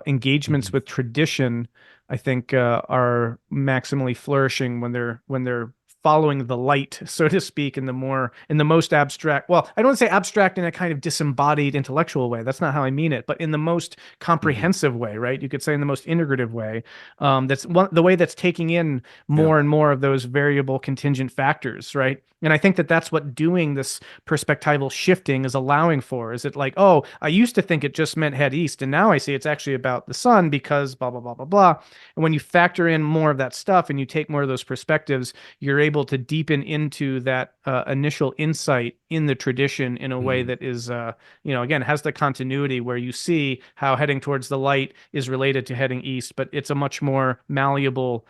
engagements Mm-hmm. with tradition, I think, are maximally flourishing when they're following the light, so to speak, in the most abstract. Well, I don't want to say abstract in a kind of disembodied intellectual way. That's not how I mean it, but in the most Mm-hmm. comprehensive way, right? You could say in the most integrative way. The way that's taking in Yeah. more and more of those variable contingent factors, right? And I think that that's what doing this perspectival shifting is allowing for. Is it like, oh, I used to think it just meant head east, and now I see it's actually about the sun because blah, blah, blah, blah, blah. And when you factor in more of that stuff and you take more of those perspectives, you're able to deepen into that initial insight in the tradition in a way Mm-hmm. that is, again, has the continuity where you see how heading towards the light is related to heading east, but it's a much more malleable,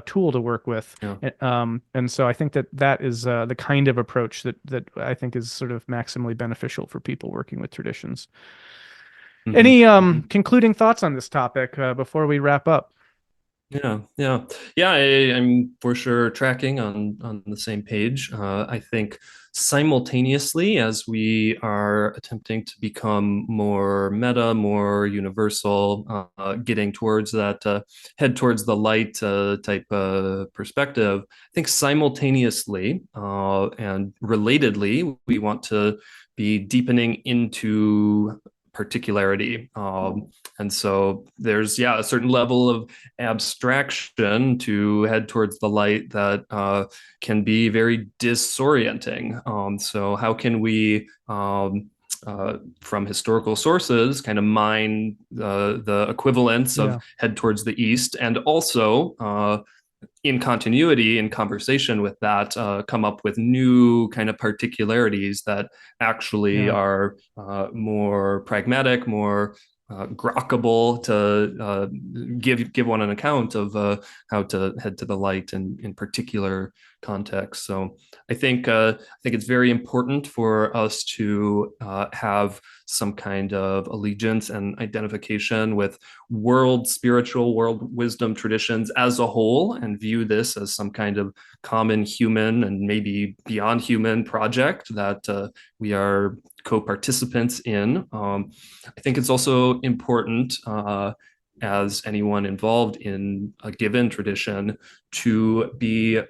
tool to work with. Yeah. And so I think that is the kind of approach that I think is sort of maximally beneficial for people working with traditions. Mm-hmm. Any Mm-hmm. concluding thoughts on this topic before we wrap up? Yeah. I'm for sure tracking on the same page. I think simultaneously, as we are attempting to become more meta, more universal, getting towards that head towards the light type perspective, I think simultaneously and relatedly, we want to be deepening into particularity. And so there's, yeah, a certain level of abstraction to head towards the light that can be very disorienting. So, how can we, from historical sources, kind of mine the equivalents of Yeah, head towards the east, and also in continuity in conversation with that, come up with new kind of particularities that actually yeah, are more pragmatic, more grokkable to give one an account of how to head to the light in particular contexts. So I think it's very important for us to have some kind of allegiance and identification with world spiritual, world wisdom traditions as a whole, and view this as some kind of common human and maybe beyond human project that we are co-participants in. I think it's also important, as anyone involved in a given tradition, to be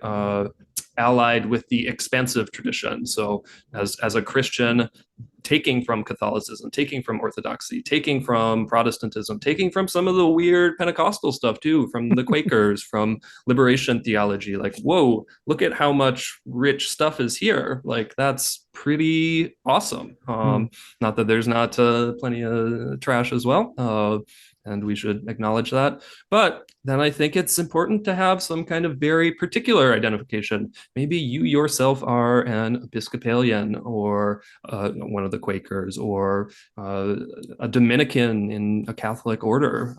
allied with the expansive tradition. So, as a Christian, taking from Catholicism, taking from Orthodoxy, taking from Protestantism, taking from some of the weird Pentecostal stuff too, from the Quakers, from liberation theology. Like, whoa, look at how much rich stuff is here. Like, that's pretty awesome. hmm, Not that there's not plenty of trash as well. And we should acknowledge that. But then I think it's important to have some kind of very particular identification. Maybe you yourself are an Episcopalian or one of the Quakers or a Dominican in a Catholic order.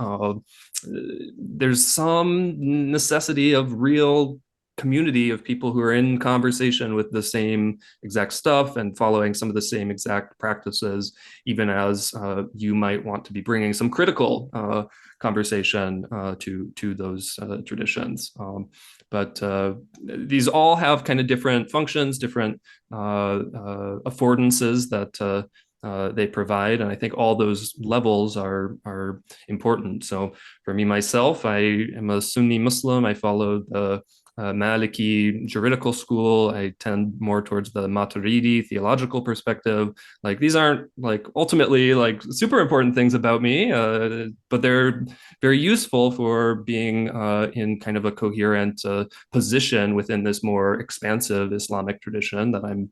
There's some necessity of real community of people who are in conversation with the same exact stuff and following some of the same exact practices, even as you might want to be bringing some critical conversation to those traditions. But these all have kind of different functions, different affordances that they provide, and I think all those levels are important. So for me myself, I am a Sunni Muslim. I follow the Maliki juridical school. I tend more towards the Maturidi theological perspective. Like these aren't like ultimately like super important things about me, but they're very useful for being in kind of a coherent position within this more expansive Islamic tradition that I'm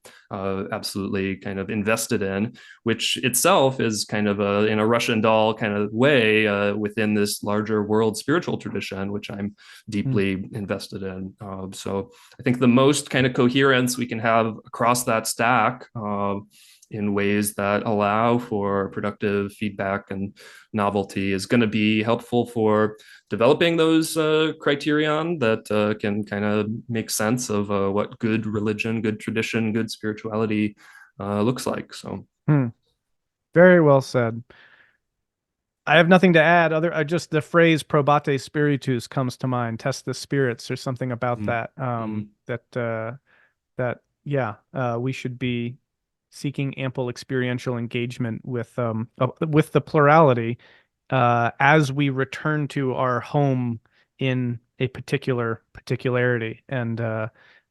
absolutely kind of invested in, which itself is kind of in a Russian doll kind of way within this larger world spiritual tradition, which I'm hmm, deeply invested in. So I think the most kind of coherence we can have across that stack in ways that allow for productive feedback and novelty is going to be helpful for developing those criterion that can kind of make sense of what good religion, good tradition, good spirituality looks like. So, hmm. Very well said. I have nothing to add. Just the phrase "probate spiritus" comes to mind. Test the spirits, or something about mm, that. mm, Yeah, we should be seeking ample experiential engagement with the plurality as we return to our home in a particular particularity. And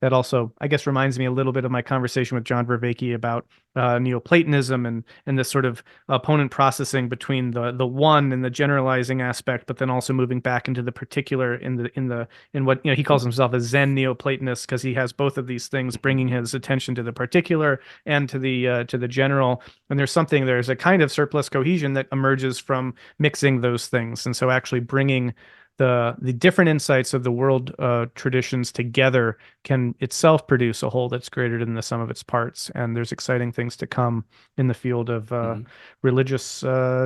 that also, I guess, reminds me a little bit of my conversation with John Vervaeke about Neoplatonism and this sort of opponent processing between the one and the generalizing aspect, but then also moving back into the particular in what he calls himself a Zen Neoplatonist because he has both of these things, bringing his attention to the particular and to the general. And there's a kind of surplus cohesion that emerges from mixing those things, and so actually bringing the different insights of the world traditions together can itself produce a whole that's greater than the sum of its parts. And there's exciting things to come in the field of mm, religious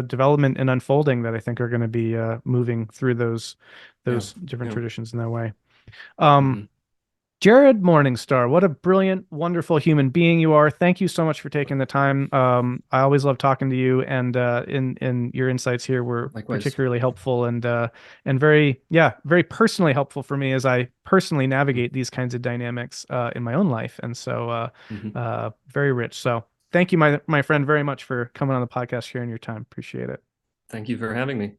development and unfolding that I think are going to be moving through yeah, those different yeah. traditions in that way. Um, Mm-hmm. Jared Morningstar, what a brilliant, wonderful human being you are. Thank you so much for taking the time. I always love talking to you, and in your insights here were Likewise. particularly helpful and very, yeah, very personally helpful for me as I personally navigate these kinds of dynamics in my own life, and so Mm-hmm. very rich. So thank you, my friend, very much for coming on the podcast, sharing your time. Appreciate it. Thank you for having me.